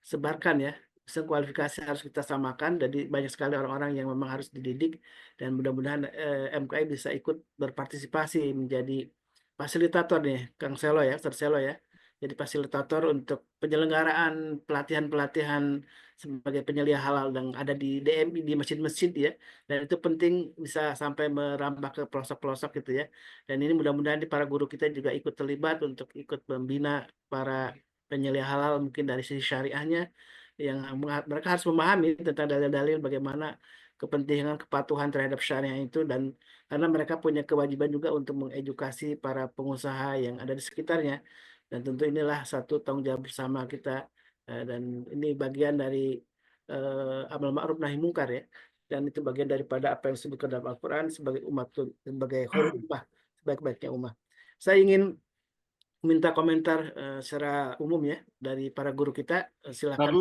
sebarkan ya. Kualifikasi harus kita samakan. Jadi banyak sekali orang-orang yang memang harus dididik, dan mudah-mudahan MKI bisa ikut berpartisipasi menjadi fasilitator nih, Kang Selo ya, Ustaz Selo ya. Jadi fasilitator untuk penyelenggaraan pelatihan-pelatihan sebagai penyelia halal yang ada di DMI, di masjid-masjid ya. Dan itu penting bisa sampai merambah ke pelosok-pelosok gitu ya. Dan ini mudah-mudahan di para guru kita juga ikut terlibat untuk ikut membina para penyelia halal mungkin dari sisi syariahnya, yang mereka harus memahami tentang dalil-dalil bagaimana kepentingan kepatuhan terhadap syariah itu, dan karena mereka punya kewajiban juga untuk mengedukasi para pengusaha yang ada di sekitarnya. Dan tentu inilah satu tanggung jawab bersama kita, dan ini bagian dari amal ma'ruf nahi mungkar ya, dan itu bagian daripada apa yang disebutkan dalam Al-Quran sebagai umat, sebagai khairul ummah, sebaik-baiknya ummah. Saya ingin minta komentar secara umum ya dari para guru kita. Silakan.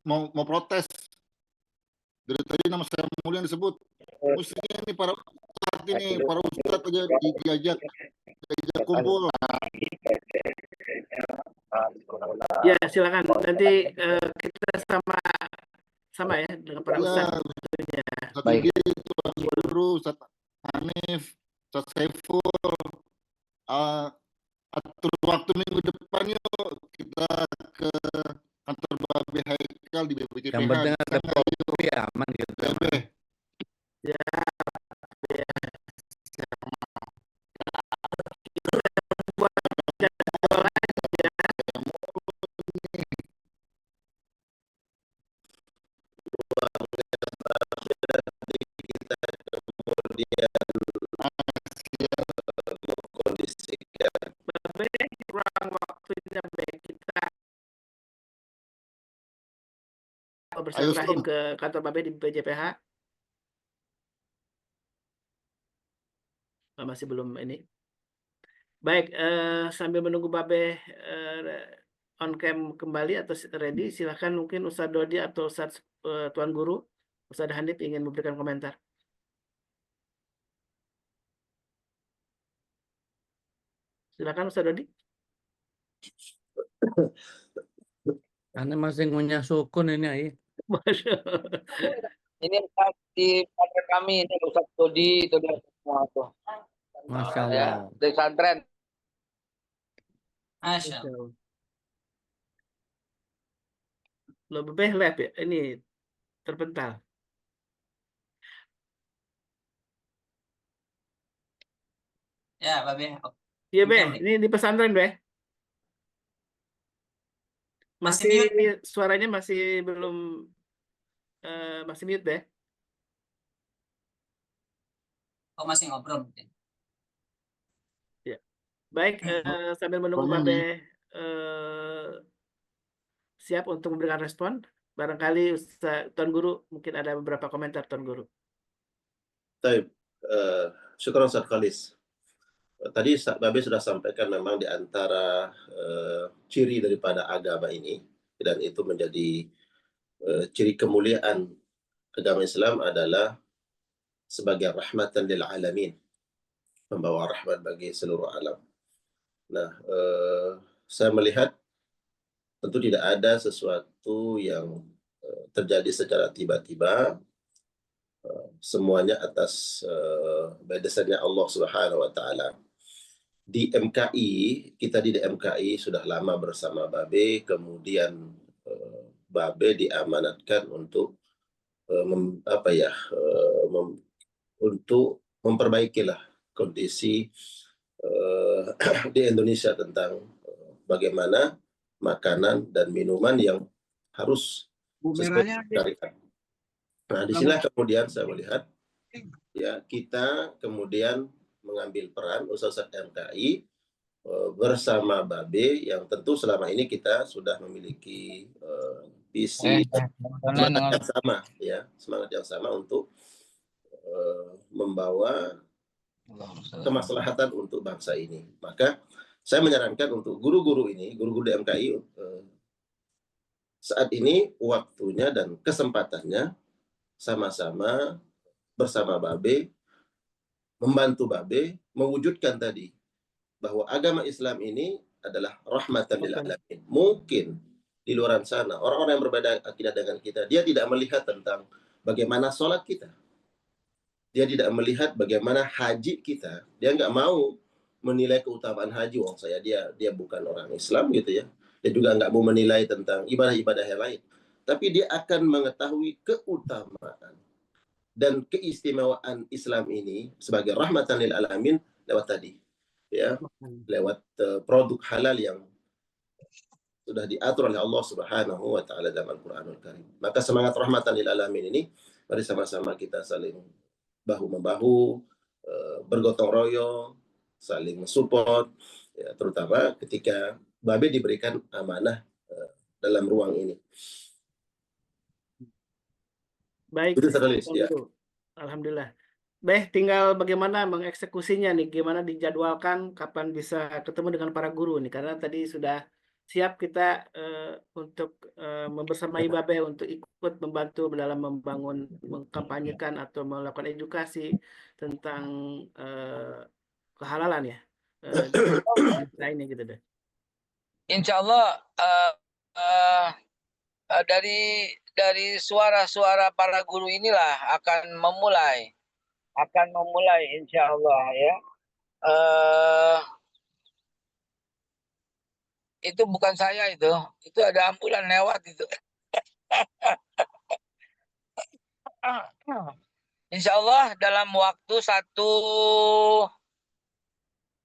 Mau protes. Dari tadi nama saya Mulia yang disebut. Mestinya ini para ustadz aja diajak kumpul. Ya, silakan. Nanti kita sama ya dengan para ustadz. Baik. Guru, Ustadz Hanif, Ustadz Saiful, atur waktu minggu depan yuk kita ke kantor Babe Haikal di BPJPH. Yang penting ada kopi aman gitu. Ya. mau Ayo, bersilaturahim Sun. ke kantor Babe di PJPH? Masih belum ini. Baik, sambil menunggu Babe on cam kembali atau ready, silahkan mungkin Ustadz Dodi atau Ustadz Tuan Guru, Ustadz Hanif ingin memberikan komentar. Silakan Ustadz Dodi. Anda masih ngunyah sukun ini, Ai. Masya Allah. Ini di pesantren kami, ini Ustaz Dodi, itu dia semua tuh. Masya Ya, Allah. dari pesantren. Masya Masya Allah. Allah. Lo Babe lab ya? Ini terpental. Ya, Babe. Iya, Be. Mungkin nih. Ini di pesantren, Be. Masih Masih mute. suaranya masih belum masih mute, Be. Oh, masih ngobrol mungkin. Ya. Baik, sambil menunggu Ngomong Babe nih. siap untuk memberikan respon, barangkali Tuan Guru mungkin ada beberapa komentar Tuan Guru. Baik, syukur Ustaz Khalis. Tadi Babe sudah sampaikan memang di antara ciri daripada agama ini, dan itu menjadi ciri kemuliaan agama Islam adalah sebagai rahmatan lil alamin, membawa rahmat bagi seluruh alam. Nah, saya melihat tentu tidak ada sesuatu yang terjadi secara tiba-tiba, semuanya atas berdasarnya Allah Subhanahu wa taala. Di MKI, kita di DMKI sudah lama bersama Babe, kemudian Babe diamanatkan untuk untuk memperbaikilah kondisi di Indonesia tentang bagaimana makanan dan minuman yang harus sesuai dengan syariat. Nah, disinilah kemudian saya melihat ya kita kemudian mengambil peran Ustaz MKI bersama Babe yang tentu selama ini kita sudah memiliki visi semangat yang sama ya, semangat yang sama untuk membawa kemaslahatan untuk bangsa ini. Maka saya menyarankan untuk guru-guru ini, guru-guru DMKI saat ini waktunya dan kesempatannya sama-sama bersama Babe, membantu Babe mewujudkan tadi bahwa agama Islam ini adalah rahmatan lil alamin. Mungkin di luar sana orang-orang yang berbeda akidah dengan kita, dia tidak melihat tentang bagaimana sholat kita, dia tidak melihat bagaimana haji kita, dia nggak mau menilai keutamaan haji. Dia bukan orang Islam gitu ya, dia juga nggak mau menilai tentang ibadah-ibadah yang lain, tapi dia akan mengetahui keutamaan dan keistimewaan Islam ini sebagai rahmatan lil alamin lewat tadi ya, lewat produk halal yang sudah diatur oleh Allah Subhanahu wa taala dalam Al-Qur'anul Karim. Maka semangat rahmatan lil alamin ini mari sama-sama kita saling bahu-membahu, bergotong royong, saling mensupport ya, terutama ketika Babe diberikan amanah dalam ruang ini. Baik, Itu tertulis ya. Alhamdulillah. Baik, tinggal bagaimana mengeksekusinya nih, gimana dijadwalkan, kapan bisa ketemu dengan para guru nih, karena tadi sudah siap kita untuk membersamai Babe untuk ikut membantu dalam membangun, mengkampanyekan atau melakukan edukasi tentang kehalalan ya. Ini gitu deh. Insya Allah dari suara-suara para guru inilah akan memulai insya Allah ya. Itu bukan saya, itu ada ambulan lewat itu. Insya Allah dalam waktu 1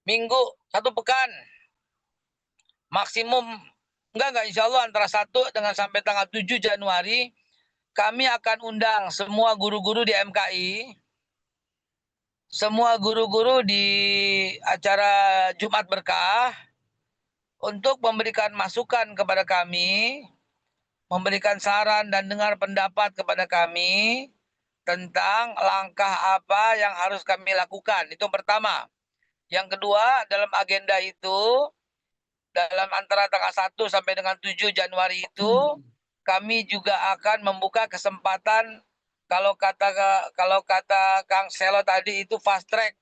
minggu, 1 pekan maksimum, enggak insya Allah antara 1 dengan sampai tanggal 7 Januari kami akan undang semua guru-guru di MKI, semua guru-guru di acara Jumat Berkah untuk memberikan masukan kepada kami memberikan saran dan dengar pendapat kepada kami tentang langkah apa yang harus kami lakukan. Itu pertama. Yang kedua, dalam agenda itu, dalam antara tanggal 1 sampai dengan 7 Januari itu, kami juga akan membuka kesempatan kalau kata Kang Selo tadi itu fast track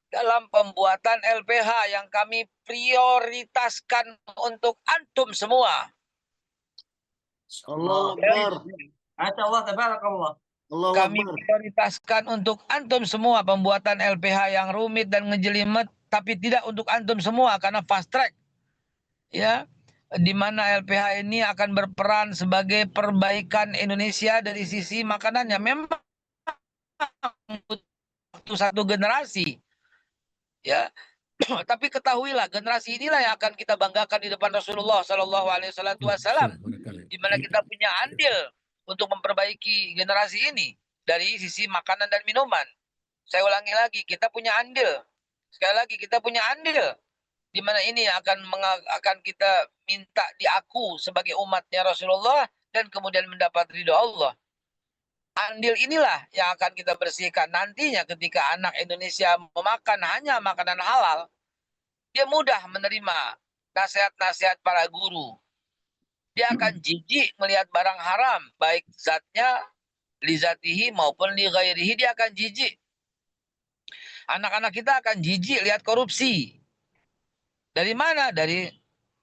dalam pembuatan LPH yang kami prioritaskan untuk antum semua. Allahu Akbar. Masya Allah, tabarakallah. Allahu Kami Akbar. prioritaskan untuk antum semua pembuatan LPH yang rumit dan ngejelimet, tapi tidak untuk antum semua karena fast track. Ya, di mana LPH ini akan berperan sebagai perbaikan Indonesia dari sisi makanannya. Memang butuh satu generasi. Ya. Tapi ketahuilah generasi inilah yang akan kita banggakan di depan Rasulullah Shallallahu Alaihi Wasallam, di mana kita punya andil untuk memperbaiki generasi ini dari sisi makanan dan minuman. Saya ulangi lagi, kita punya andil. Sekali lagi, kita punya andil, di mana ini akan kita minta diaku sebagai umatnya Rasulullah dan kemudian mendapat ridho Allah. Andil inilah yang akan kita bersihkan nantinya ketika anak Indonesia memakan hanya makanan halal. Dia mudah menerima nasihat-nasihat para guru. Dia akan jijik melihat barang haram, baik zatnya, li zatihi maupun li ghairihi, dia akan jijik. Anak-anak kita akan jijik lihat korupsi. Dari mana? Dari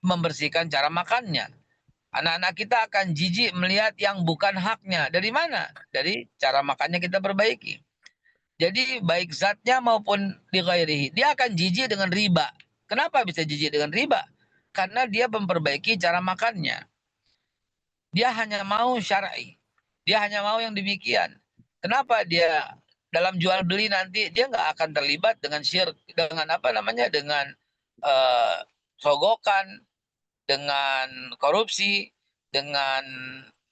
membersihkan cara makannya. Anak-anak kita akan jijik melihat yang bukan haknya. Dari mana? Dari cara makannya kita perbaiki. Jadi baik zatnya maupun li ghairihi, dia akan jijik dengan riba. Kenapa bisa jijik dengan riba? Karena dia memperbaiki cara makannya. Dia hanya mau syar'i. Dia hanya mau yang demikian. Kenapa dia dalam jual beli nanti dia nggak akan terlibat dengan syirik, dengan apa namanya, dengan sogokan, dengan korupsi, dengan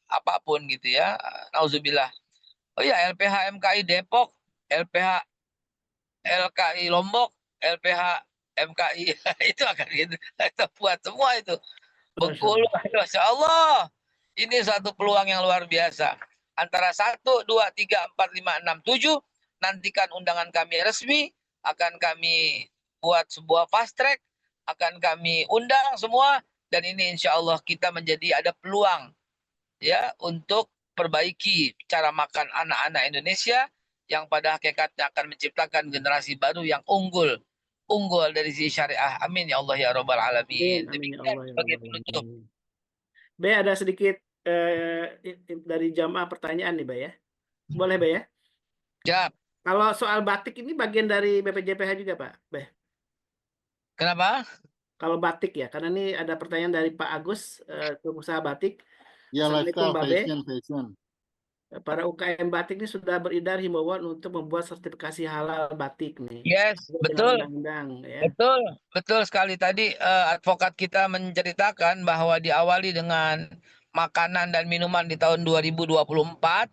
apapun gitu ya. Nauzubillah. Oh ya, LPH MKI Depok, LPH LKI Lombok, LPH MKI itu akan kita buat semua itu. Bengkulu, Masya Allah. Ini satu peluang yang luar biasa. Antara 1, 2, 3, 4, 5, 6, 7. Nantikan undangan kami resmi. Akan kami buat sebuah fast track. Akan kami undang semua. Dan ini insya Allah kita menjadi ada peluang ya untuk perbaiki cara makan anak-anak Indonesia yang pada hakikatnya akan menciptakan generasi baru yang unggul dari sisi syariah. Amin ya Allah ya Rabbal Alamin. Amin ya Demikian Allah ya sebagai Rabbal penutup. Alamin. Bay, ada sedikit dari jamaah pertanyaan nih, Bay ya. Boleh, Bay ya? Siap. Kalau soal batik ini bagian dari BPJPH juga, Pak, Bay? Kenapa? Kalau batik ya, karena ini ada pertanyaan dari Pak Agus, pengusaha batik. Ya, Assalamualaikum, lifestyle, Mbak Be. fashion. Para UKM batik ini sudah beredar himbauan untuk membuat sertifikasi halal batik nih. Yes, Dengan betul. undang-undang, ya. Betul sekali. Tadi advokat kita menceritakan bahwa diawali dengan makanan dan minuman di tahun 2024,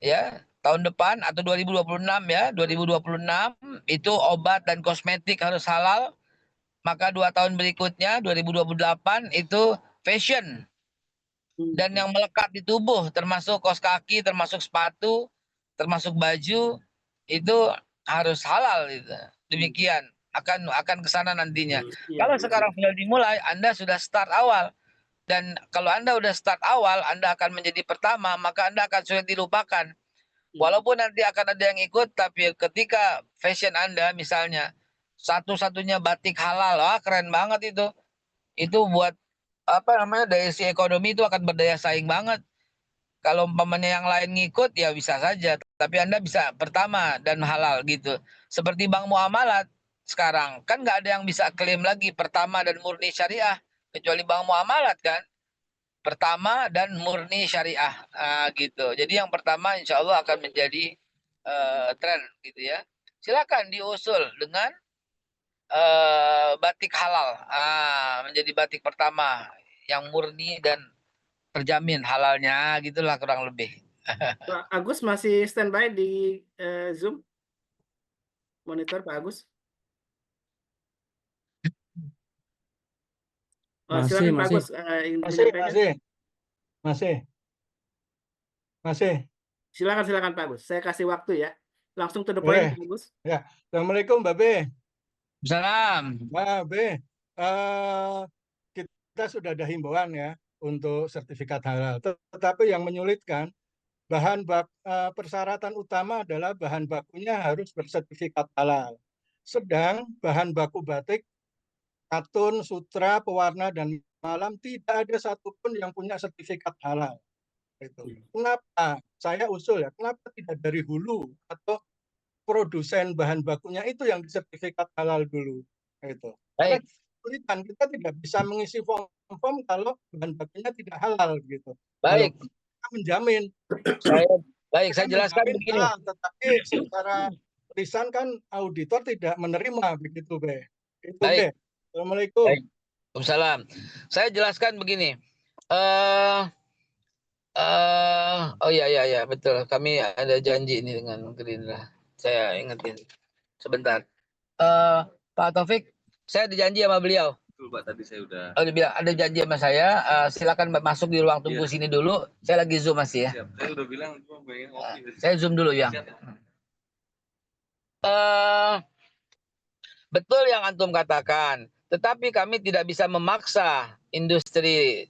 ya, tahun depan atau 2026 ya, 2026 itu obat dan kosmetik harus halal. Maka 2 tahun berikutnya 2028 itu fashion. Dan yang melekat di tubuh termasuk kaos kaki, termasuk sepatu, termasuk baju itu harus halal gitu. Demikian akan ke sana nantinya. Kalau sekarang sudah dimulai, Anda sudah start awal. Dan kalau Anda sudah start awal, Anda akan menjadi pertama, maka Anda akan sulit dilupakan. Walaupun nanti akan ada yang ikut, tapi ketika fashion Anda misalnya satu-satunya batik halal, wah keren banget itu. Itu buat apa namanya, dari sisi ekonomi itu akan berdaya saing banget. Kalau umpamanya yang lain ngikut ya bisa saja, tapi Anda bisa pertama dan halal gitu. Seperti bank muamalat sekarang kan nggak ada yang bisa klaim lagi pertama dan murni syariah kecuali bank muamalat kan. Pertama dan murni syariah gitu. Jadi yang pertama insya Allah akan menjadi tren gitu ya. Silakan diusul dengan batik halal, menjadi batik pertama yang murni dan terjamin halalnya, gitulah kurang lebih. Pak Agus masih standby di Zoom monitor, Pak Agus. Silakan Pak Agus ingin menyampaikan. Masih. Masih. Silakan Pak Agus. Saya kasih waktu ya. Langsung to the point Boleh. Pak Agus. Ya. Assalamualaikum Mbak B. Salam. Mbak B, kita sudah ada himbauan ya untuk sertifikat halal. Tetapi yang menyulitkan persyaratan utama adalah bahan bakunya harus bersertifikat halal. Sedang bahan baku batik, katun, sutra, pewarna, dan malam tidak ada satupun yang punya sertifikat halal. Itu. Kenapa? Saya usul ya, kenapa tidak dari hulu atau produsen bahan bakunya itu yang disertifikat halal dulu? Itu. Karena kesulitan, kita tidak bisa mengisi form kalau bahan bakunya tidak halal gitu. Baik. Walaupun kita menjamin. Saya jelaskan begini. Tetapi secara lisan kan auditor tidak menerima begitu, Be. Itu, Baik. Be. Assalamualaikum. Waalaikumsalam. Saya jelaskan begini. Oh ya betul. Kami ada janji ini dengan Gerindra. Saya ingetin. Sebentar. Pak Taufik, saya ada janji sama beliau. Betul Pak, tadi saya udah. Oh, dia bilang ada janji sama saya. Silakan masuk di ruang tunggu sini dulu. Saya lagi zoom masih ya. Siap. Saya udah bilang cuma pengen ngopi. Saya zoom dulu ya. Betul yang antum katakan. Tetapi kami tidak bisa memaksa industri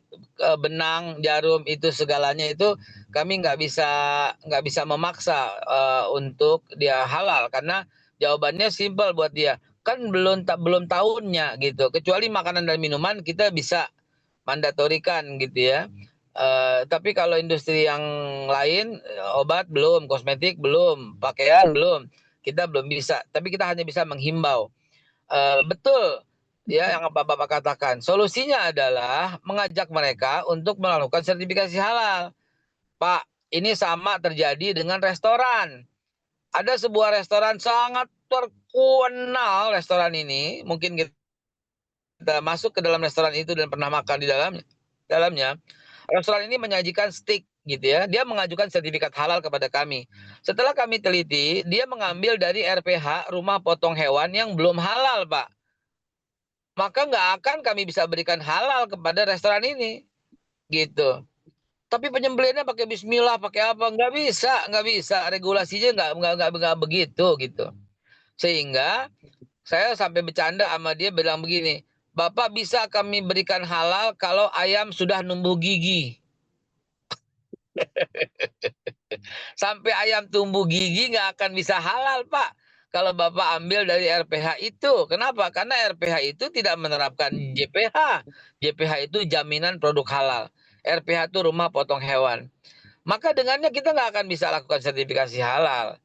benang, jarum itu segalanya itu kami nggak bisa memaksa untuk dia halal karena jawabannya simpel buat dia kan belum tahunnya gitu. Kecuali makanan dan minuman kita bisa mandatorikan gitu ya. Tapi kalau industri yang lain obat belum, kosmetik belum, pakaian belum, kita belum bisa. Tapi kita hanya bisa menghimbau. Betul. Ya, yang Bapak katakan. Solusinya adalah mengajak mereka untuk melakukan sertifikasi halal. Pak, ini sama terjadi dengan restoran. Ada sebuah restoran sangat terkenal restoran ini. Mungkin kita masuk ke dalam restoran itu dan pernah makan di dalamnya. Restoran ini menyajikan steak gitu ya. Dia mengajukan sertifikat halal kepada kami. Setelah kami teliti, dia mengambil dari RPH rumah potong hewan yang belum halal, Pak. Maka nggak akan kami bisa berikan halal kepada restoran ini, gitu. Tapi penyembelihannya pakai Bismillah, pakai apa? Nggak bisa. Regulasinya nggak begitu, gitu. Sehingga saya sampai bercanda sama dia bilang begini, Bapak bisa kami berikan halal kalau ayam sudah numbuh gigi. Sampai ayam tumbuh gigi nggak akan bisa halal, Pak. Kalau Bapak ambil dari RPH itu. Kenapa? Karena RPH itu tidak menerapkan JPH. JPH itu jaminan produk halal. RPH itu rumah potong hewan. Maka dengannya kita nggak akan bisa lakukan sertifikasi halal.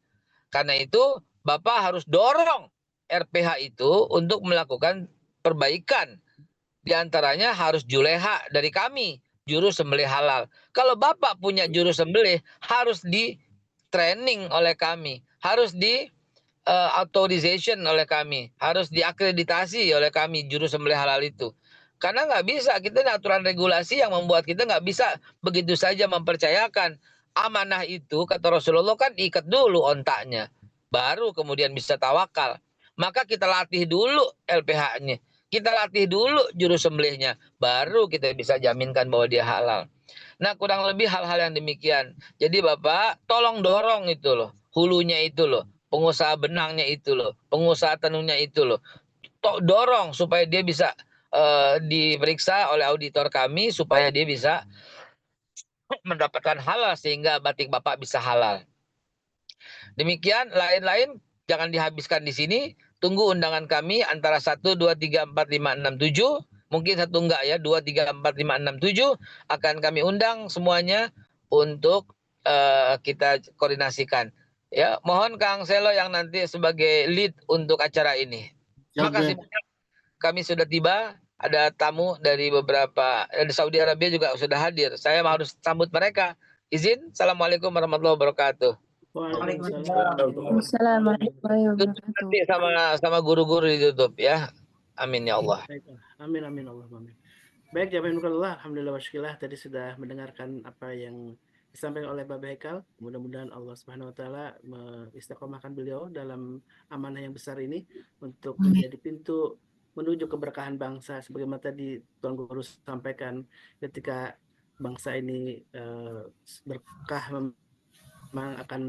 Karena itu Bapak harus dorong RPH itu untuk melakukan perbaikan. Di antaranya harus juleha dari kami, juru sembelih halal. Kalau Bapak punya juru sembelih, harus di training oleh kami, harus di authorization oleh kami, harus diakreditasi oleh kami juru sembelih halal itu. Karena nggak bisa, kita ada aturan regulasi yang membuat kita nggak bisa begitu saja mempercayakan amanah itu, kata Rasulullah kan ikat dulu ontaknya, baru kemudian bisa tawakal. Maka kita latih dulu LPH-nya, kita latih dulu juru sembelihnya, baru kita bisa jaminkan bahwa dia halal. Nah, kurang lebih hal-hal yang demikian. Jadi Bapak tolong dorong itu loh, hulunya itu loh, pengusaha benangnya itu loh, pengusaha tenunnya itu loh. Dorong supaya dia bisa diperiksa oleh auditor kami supaya dia bisa mendapatkan halal sehingga batik Bapak bisa halal. Demikian, lain-lain jangan dihabiskan di sini. Tunggu undangan kami antara 1, 2, 3, 4, 5, 6, 7. Mungkin satu enggak ya, 2, 3, 4, 5, 6, 7. Akan kami undang semuanya untuk kita koordinasikan. Ya, mohon Kang Selo yang nanti sebagai lead untuk acara ini. Terima kasih banyak. Kami sudah tiba. Ada tamu dari beberapa dari Saudi Arabia juga sudah hadir. Saya harus sambut mereka. Izin. Assalamualaikum warahmatullahi wabarakatuh. Waalaikumsalam warahmatullahi wabarakatuh. Sama guru-guru di YouTube ya. Amin ya Allah. Amin Allah amin. Baik, jazakumullah, alhamdulillah wasyukurillah. Tadi sudah mendengarkan apa yang disampaikan oleh Bapak Haikal. Mudah-mudahan Allah Subhanahu wa taala mengistiqomahkan beliau dalam amanah yang besar ini untuk menjadi pintu menuju keberkahan bangsa sebagaimana tadi Tuan Guru sampaikan ketika bangsa ini berkah, memang akan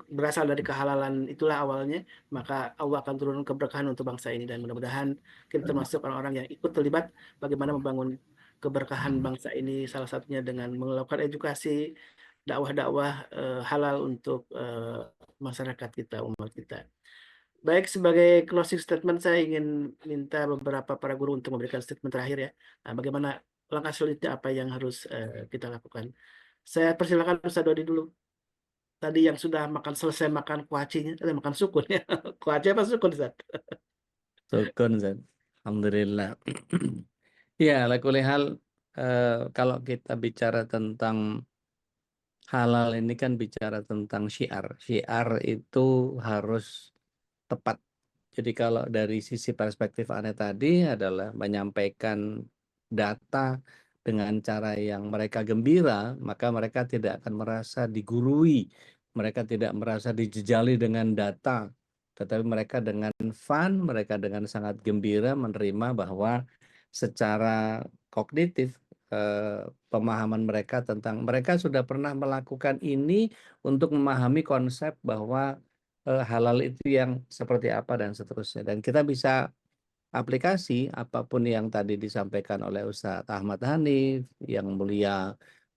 berasal dari kehalalan itulah awalnya, maka Allah akan turunkan keberkahan untuk bangsa ini, dan mudah-mudahan kita termasuk orang-orang yang ikut terlibat bagaimana membangun keberkahan bangsa ini, salah satunya dengan melakukan edukasi dakwah-dakwah halal untuk masyarakat kita, umat kita. Baik, sebagai closing statement saya ingin minta beberapa para guru untuk memberikan statement terakhir ya. Nah, bagaimana langkah selanjutnya, apa yang harus kita lakukan. Saya persilakan Ustaz Dodi dulu. Tadi yang sudah selesai makan kuacinya, makan sukun ya. Kuaci apa sukun, Ustaz? Sukun, Ustaz. Alhamdulillah. Ya, ala kulli hal, kalau kita bicara tentang halal ini kan bicara tentang syiar. Syiar itu harus tepat. Jadi kalau dari sisi perspektif Anda tadi adalah menyampaikan data dengan cara yang mereka gembira, maka mereka tidak akan merasa digurui, mereka tidak merasa dijejali dengan data, tetapi mereka dengan fun, mereka dengan sangat gembira menerima bahwa secara kognitif pemahaman mereka tentang mereka sudah pernah melakukan ini untuk memahami konsep bahwa halal itu yang seperti apa dan seterusnya. Dan kita bisa aplikasi apapun yang tadi disampaikan oleh Ustadz Ahmad Hanif, yang mulia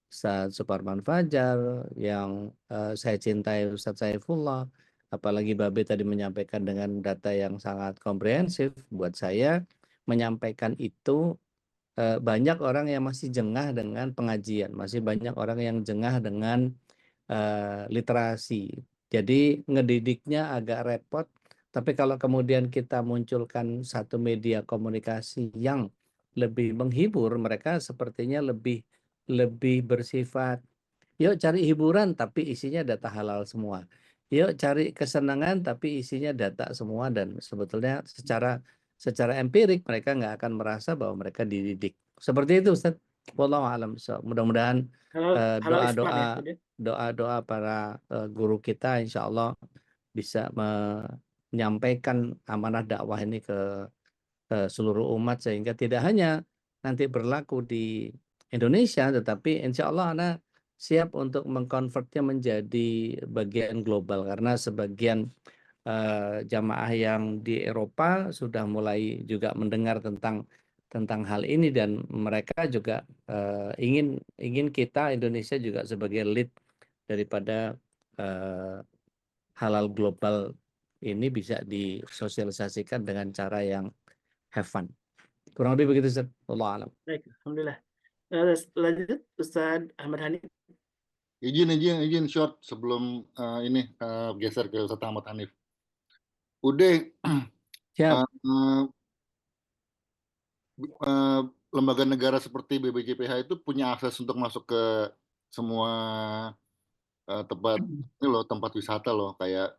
Ustadz Suparman Fajar, yang saya cintai Ustadz Saifullah, apalagi Babe tadi menyampaikan dengan data yang sangat komprehensif. Buat saya menyampaikan itu, banyak orang yang masih jengah dengan pengajian, masih banyak orang yang jengah dengan literasi. Jadi ngedidiknya agak repot, tapi kalau kemudian kita munculkan satu media komunikasi yang lebih menghibur, mereka sepertinya lebih bersifat, yuk cari hiburan tapi isinya data halal semua. Yuk cari kesenangan tapi isinya data semua, dan sebetulnya secara empirik mereka nggak akan merasa bahwa mereka dididik. Seperti itu, Ustaz. Wallahu a'lam. So, mudah-mudahan Halal Islam ya, Ustaz ya? doa-doa para guru kita insya Allah bisa menyampaikan amanah dakwah ini ke seluruh umat, sehingga tidak hanya nanti berlaku di Indonesia, tetapi insya Allah Anda siap untuk mengkonvertnya menjadi bagian global, karena sebagian jamaah yang di Eropa sudah mulai juga mendengar tentang hal ini, dan mereka juga ingin kita Indonesia juga sebagai lead daripada halal global ini bisa disosialisasikan dengan cara yang have fun. Kurang lebih begitu, Ustaz. Wallahu a'lam. Baik, alhamdulillah. Lanjut Ustaz Ahmad Hanif. Izin short sebelum ini geser ke Ustaz Ahmad Hanif. Udah Siap. Lembaga negara seperti BPJPH itu punya akses untuk masuk ke semua tempat ini loh, tempat wisata loh, kayak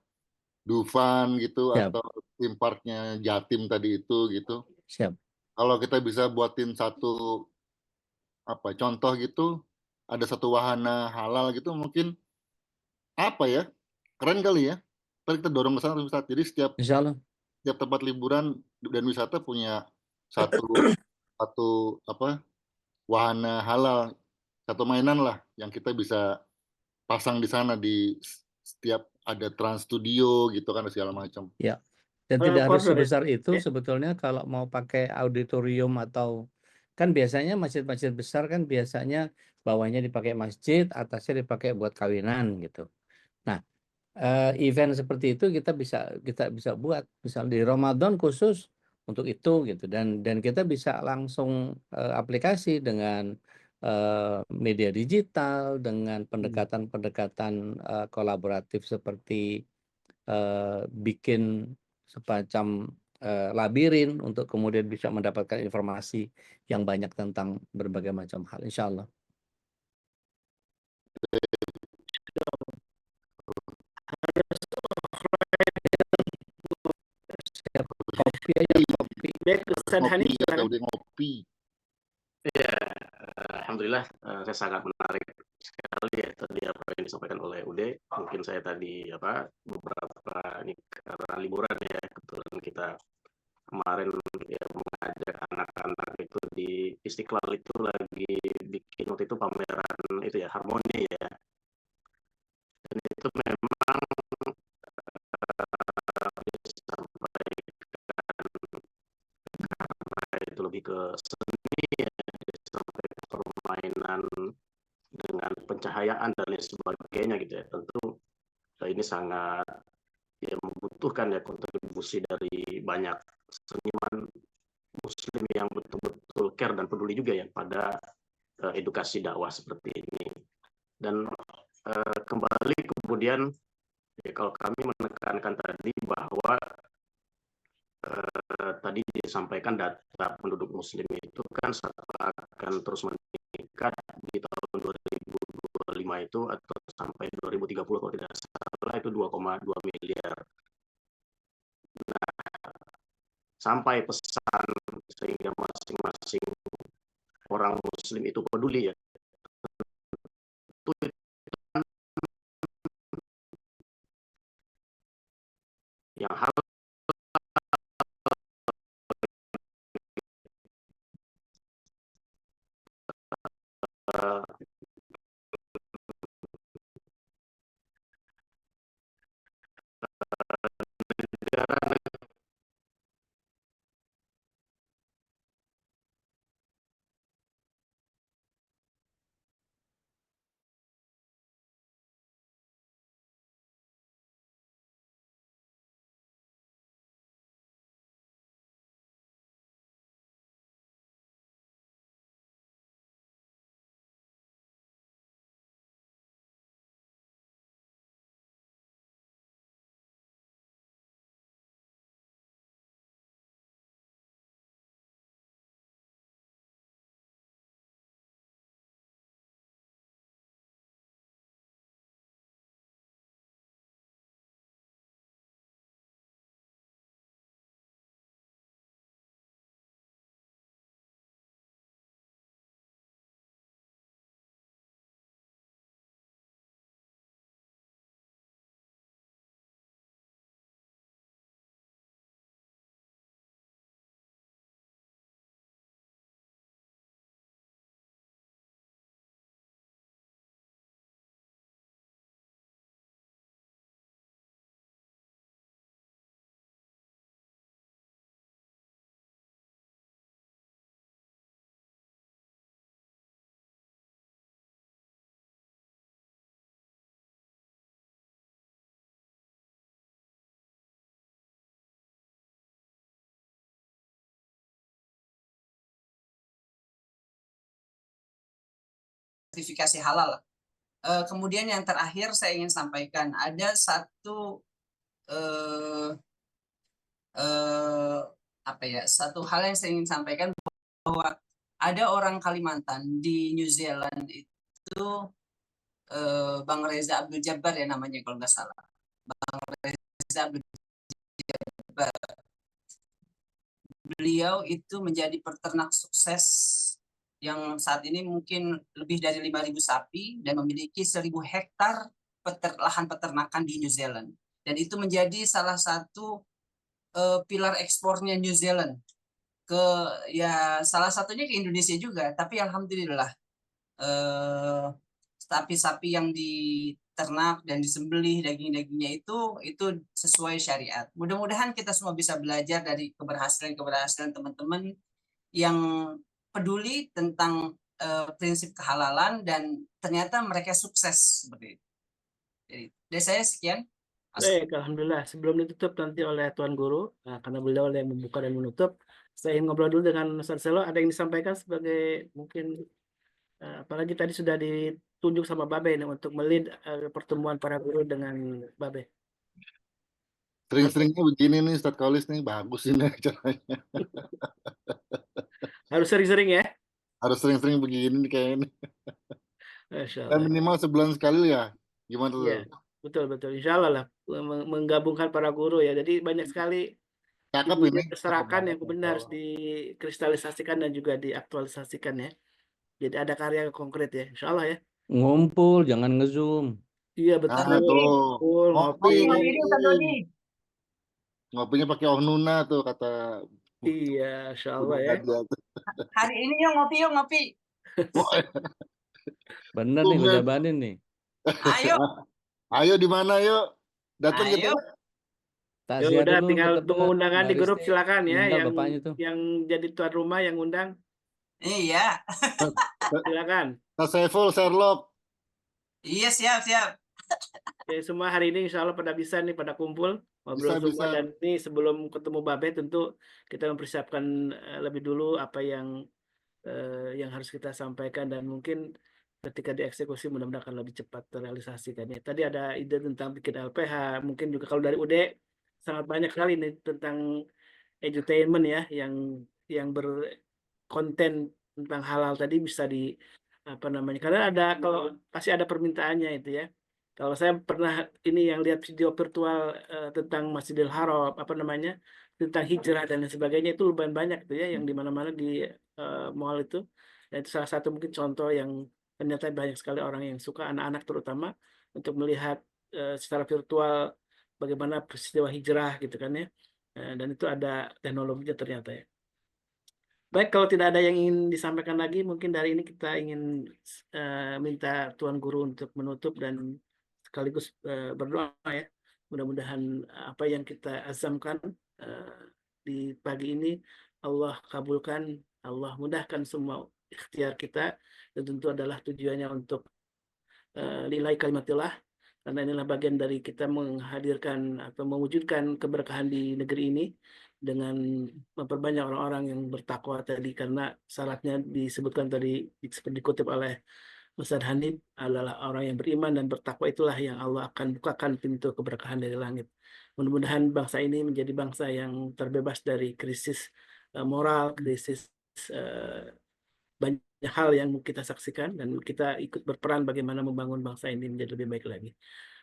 Dufan gitu. Siap. Atau theme parknya Jatim tadi itu gitu. Siap. Kalau kita bisa buatin satu contoh gitu, ada satu wahana halal gitu, mungkin keren kali ya. Ntar kita dorong ke sana Ustaz. Jadi setiap tempat liburan dan wisata punya satu wahana halal, satu mainan lah yang kita bisa pasang di sana, di setiap ada Trans Studio gitu kan, segala macam. Ya. Dan tidak harus sebesar itu sebetulnya. Kalau mau pakai auditorium atau kan biasanya masjid-masjid besar kan biasanya bawahnya dipakai masjid, atasnya dipakai buat kawinan gitu. Nah, event seperti itu kita bisa buat misalnya di Ramadan khusus untuk itu gitu, dan kita bisa langsung aplikasi dengan media digital, dengan pendekatan kolaboratif seperti bikin semacam labirin untuk kemudian bisa mendapatkan informasi yang banyak tentang berbagai macam hal, insya Allah. Kopi aja, kopi. Ngopi. Ya, alhamdulillah saya sangat menarik sekali ya tadi apa yang disampaikan oleh Ude. Mungkin saya tadi beberapa ini karena liburan ya, kebetulan kita kemarin ya mengajak anak-anak itu di Istiqlal itu lagi bikin waktu itu pameran itu ya, Harmoni ya. Dan itu memang disampaikan itu lebih ke seni ya, disampaikan permainan dengan pencahayaan dan lain sebagainya gitu ya. Tentu ini sangat ya membutuhkan ya kontribusi dari banyak seniman Muslim yang betul-betul care dan peduli juga ya pada edukasi dakwah seperti ini. Dan kembali kemudian ya kalau kami menekankan tadi bahwa tadi disampaikan data penduduk Muslim itu kan akan terus meningkat di tahun 2025 itu atau sampai 2030 kalau tidak salah itu 2,2 miliar. Nah, sampai pesan sehingga masing-masing orang Muslim itu peduli ya. Itu yang harus negara sertifikasi halal. Kemudian yang terakhir saya ingin sampaikan ada satu satu hal yang saya ingin sampaikan bahwa ada orang Kalimantan di New Zealand itu Bang Reza Abdul Jabbar ya namanya kalau nggak salah. Bang Reza Abdul Jabbar. Beliau itu menjadi peternak sukses yang saat ini mungkin lebih dari 5.000 sapi dan memiliki 1.000 hektar lahan peternakan di New Zealand. Dan itu menjadi salah satu pilar ekspornya New Zealand ke ya salah satunya ke Indonesia juga. Tapi alhamdulillah sapi-sapi yang diternak dan disembelih daging-dagingnya itu sesuai syariat. Mudah-mudahan kita semua bisa belajar dari keberhasilan teman-teman yang peduli tentang prinsip kehalalan dan ternyata mereka sukses seperti itu. Jadi dari saya sekian. Baik, alhamdulillah. Sebelum ditutup nanti oleh Tuan Guru, karena beliau yang membuka dan menutup, saya ingin ngobrol dulu dengan Ustaz Selo. Ada yang disampaikan sebagai mungkin apalagi tadi sudah ditunjuk sama Babe ini untuk melid pertemuan para guru dengan Babe. Sering-seringnya begini nih Ustaz Kaulis nih, bagus ini caranya. Harus sering-sering ya? Harus sering-sering begini nih kayaknya. Dan minimal sebulan sekali ya, gimana tuh? Iya, betul. Insya Allah lah menggabungkan para guru ya. Jadi banyak sekali diserahkan yang benar harus dikristalisasikan dan juga diaktualisasikan ya. Jadi ada karya konkret ya, insya Allah ya. Ngumpul, jangan nge-zoom. Iya betul. Ngopinya pakai Nuna tuh kata. Iya, insya Allah ya. Hari ini yuk ngopi. Bener nih, gue jabanin nih. Ayo. Ayo di mana yuk? Datang Ayo. kita. Ya udah, tinggal tunggu undangan di grup, silakan ya, yang jadi tuan rumah yang undang. Iya. Silakan. Mas Saiful, Sherlock. Iya, siap. Ya, semua hari ini insya Allah pada bisa nih, pada kumpul ngobrol semua. Dan ini sebelum ketemu Babe tentu kita mempersiapkan lebih dulu apa yang harus kita sampaikan, dan mungkin ketika dieksekusi mudah-mudahan akan lebih cepat terrealisasi kan ya. Tadi ada ide tentang bikin LPH, mungkin juga kalau dari UD sangat banyak sekali nih tentang edutainment ya, yang berkonten tentang halal tadi bisa di apa namanya, karena ada, kalau pasti ada permintaannya itu ya. Kalau saya pernah ini yang lihat video virtual tentang Masjidil Haram, apa namanya, tentang hijrah dan lain sebagainya, itu lumayan banyak tuh ya, yang di mana-mana di mall itu. Dan itu salah satu mungkin contoh yang ternyata banyak sekali orang yang suka, anak-anak terutama, untuk melihat secara virtual bagaimana peristiwa hijrah gitu kan ya. Dan itu ada teknologinya ternyata ya. Baik, kalau tidak ada yang ingin disampaikan lagi, mungkin dari ini kita ingin minta Tuan Guru untuk menutup dan sekaligus berdoa ya. Mudah-mudahan apa yang kita azamkan di pagi ini Allah kabulkan, Allah mudahkan semua ikhtiar kita, dan tentu adalah tujuannya untuk lillahi kalimatillah, karena inilah bagian dari kita menghadirkan atau mewujudkan keberkahan di negeri ini dengan memperbanyak orang-orang yang bertakwa tadi, karena syaratnya disebutkan tadi seperti dikutip oleh Ustaz Hanif adalah orang yang beriman dan bertakwa, itulah yang Allah akan bukakan pintu keberkahan dari langit. Mudah-mudahan bangsa ini menjadi bangsa yang terbebas dari krisis moral, krisis banyak hal yang kita saksikan, dan kita ikut berperan bagaimana membangun bangsa ini menjadi lebih baik lagi.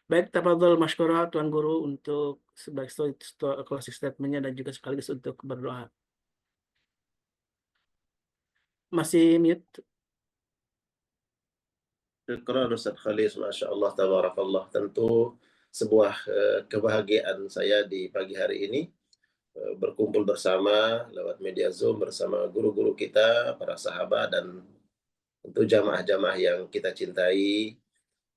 Baik, tafadhol masykurah Tuan Guru untuk sebagai closing statement-nya dan juga sekaligus untuk berdoa. Masih mute. Syukran Ustaz Khalis, Masya Allah, tabarakallah. Tentu sebuah kebahagiaan saya di pagi hari ini berkumpul bersama lewat media Zoom bersama guru-guru kita, para sahabat, dan tentu jamaah-jamaah yang kita cintai,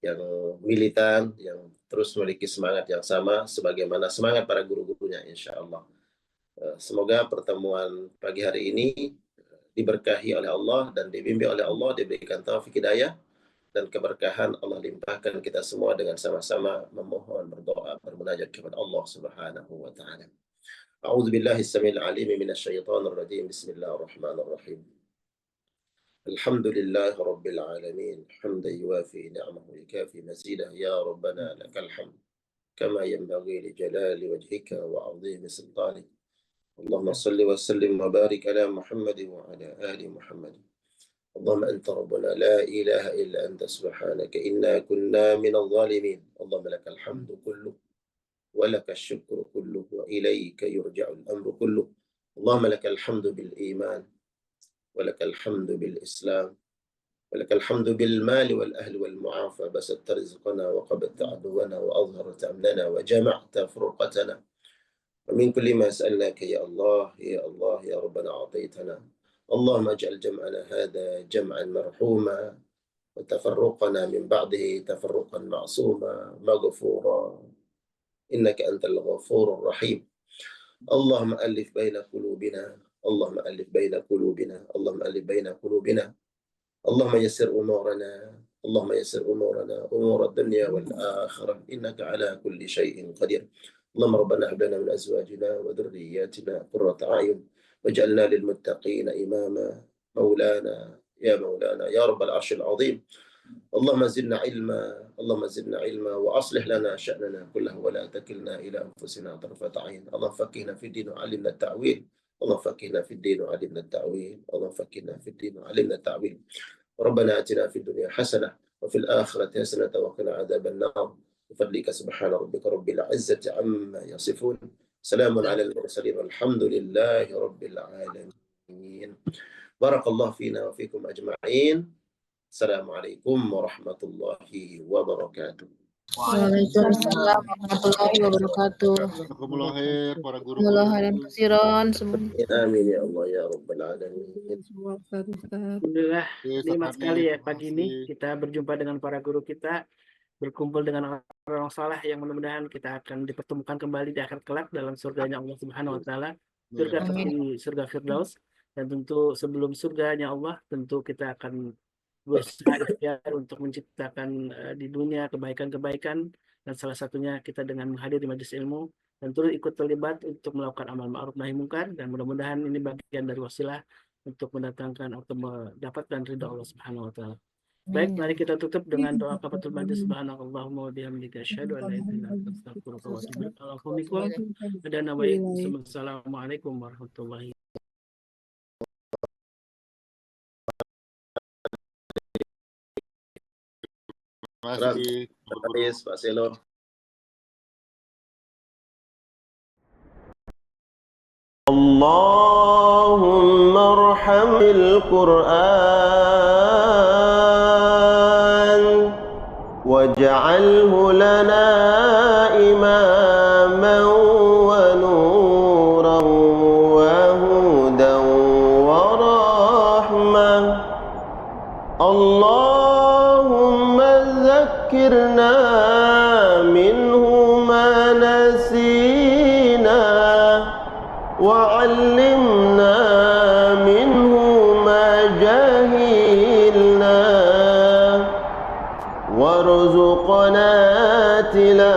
yang militan, yang terus memiliki semangat yang sama sebagaimana semangat para guru-gurunya, insya Allah. Semoga pertemuan pagi hari ini diberkahi oleh Allah dan dibimbing oleh Allah, diberikan taufik hidayah dan keberkahan. Allah limpahkan kita semua dengan sama-sama memohon, berdoa, bermunajat kepada Allah Subhanahu wa taala. A'udzu billahi as-sami'il 'alim minasy syaithanir rajim. Bismillahirrahmanirrahim. Alhamdulillahi rabbil alamin. Hamdan yuwafi ni'amahu wa yukafi mazidah. Ya Rabbana lakal hamd kama yanbaghi li jalali wajhika wa 'azimi sultanik. Allahumma salli wa sallim wa barik ala Muhammad wa ala ali Muhammad. اللهم أنت ربنا لا إله إلا أنت سبحانك إنا كنا من الظالمين. اللهم لك الحمد كله ولك الشكر كله وإليك يرجع الأمر كله. اللهم لك الحمد بالإيمان ولك الحمد بالإسلام ولك الحمد بالمال والأهل والمعافى. بسطت رزقنا وقبضت عدونا وأظهرت أمننا وجمعت فرقتنا. ومن كل ما سألناك يا الله يا الله يا ربنا أعطيتنا. اللهم اجعل جمعنا هذا جمعا مرحوما وتفرقنا من بعده تفرقا معصوما مغفورا إنك أنت الغفور الرحيم. اللهم ألف بين قلوبنا اللهم ألف بين قلوبنا اللهم ألف بين قلوبنا. اللهم يسر أمورنا اللهم يسر أمورنا أمور الدنيا والآخرة إنك على كل شيء قدير. اللهم ربنا هب لنا من أزواجنا وذرياتنا قرة أعين واجعلنا للمتقين إماما. مولانا يا رب العرش العظيم. اللهم زدنا علما اللهم زدنا علما وأصلح لنا شأننا كله ولا تكلنا إلى أنفسنا طرفة عين. اللهم فقهنا في الدين وعلمنا التأويل. اللهم فقهنا في الدين وعلمنا التأويل. اللهم فقهنا في الدين وعلمنا التأويل. ربنا آتنا في الدنيا حسنة وفي الآخرة حسنة وقنا عذاب النار بفضلك سبحان ربك رب العزة عما يصفون. سلام على المرسلين والحمد لله رب العالمين. بارك الله فينا وفيكم أجمعين. السلام عليكم ورحمة الله وبركاته. Waalaikumsalam warahmatullahi wabarakatuh. Jazakumullah khair para guru-guru. Jazakumullah khairan katsiran. Amin ya Allah ya Rabbal Alamin. Alhamdulillah, nikmat sekali ya pagi ini kita berjumpa dengan para guru kita, berkumpul dengan orang saleh yang mudah-mudahan kita akan dipertemukan kembali di akhirat kelak dalam surganya Allah Subhanahu wa taala, surga tertinggi, surga Firdaus. Dan tentu sebelum surganya Allah, tentu kita akan berusaha ikhtiar untuk menciptakan di dunia kebaikan-kebaikan, dan salah satunya kita dengan menghadiri majelis ilmu dan turut ikut terlibat untuk melakukan amal ma'ruf nahi munkar, dan mudah-mudahan ini bagian dari wasilah untuk mendatangkan atau mendapatkan ridha Allah Subhanahu wa taala. Baik, mari kita tutup dengan doa kafatul majlis. Subhanakallahumma wa bihamdika asyhadu an la ilaha illa anta astaghfiruka wa atubu ilaik. Assalamualaikum warahmatullahi Terima kasih Pak Selo. Allahumma arhamil Qur'an waj'alhu lana imaman wa nuran wa hudan wa rahmah. Allahumma zakkirna minhu ma nasina وعلمنا منه ما جهلنا وارزقنا تلاوته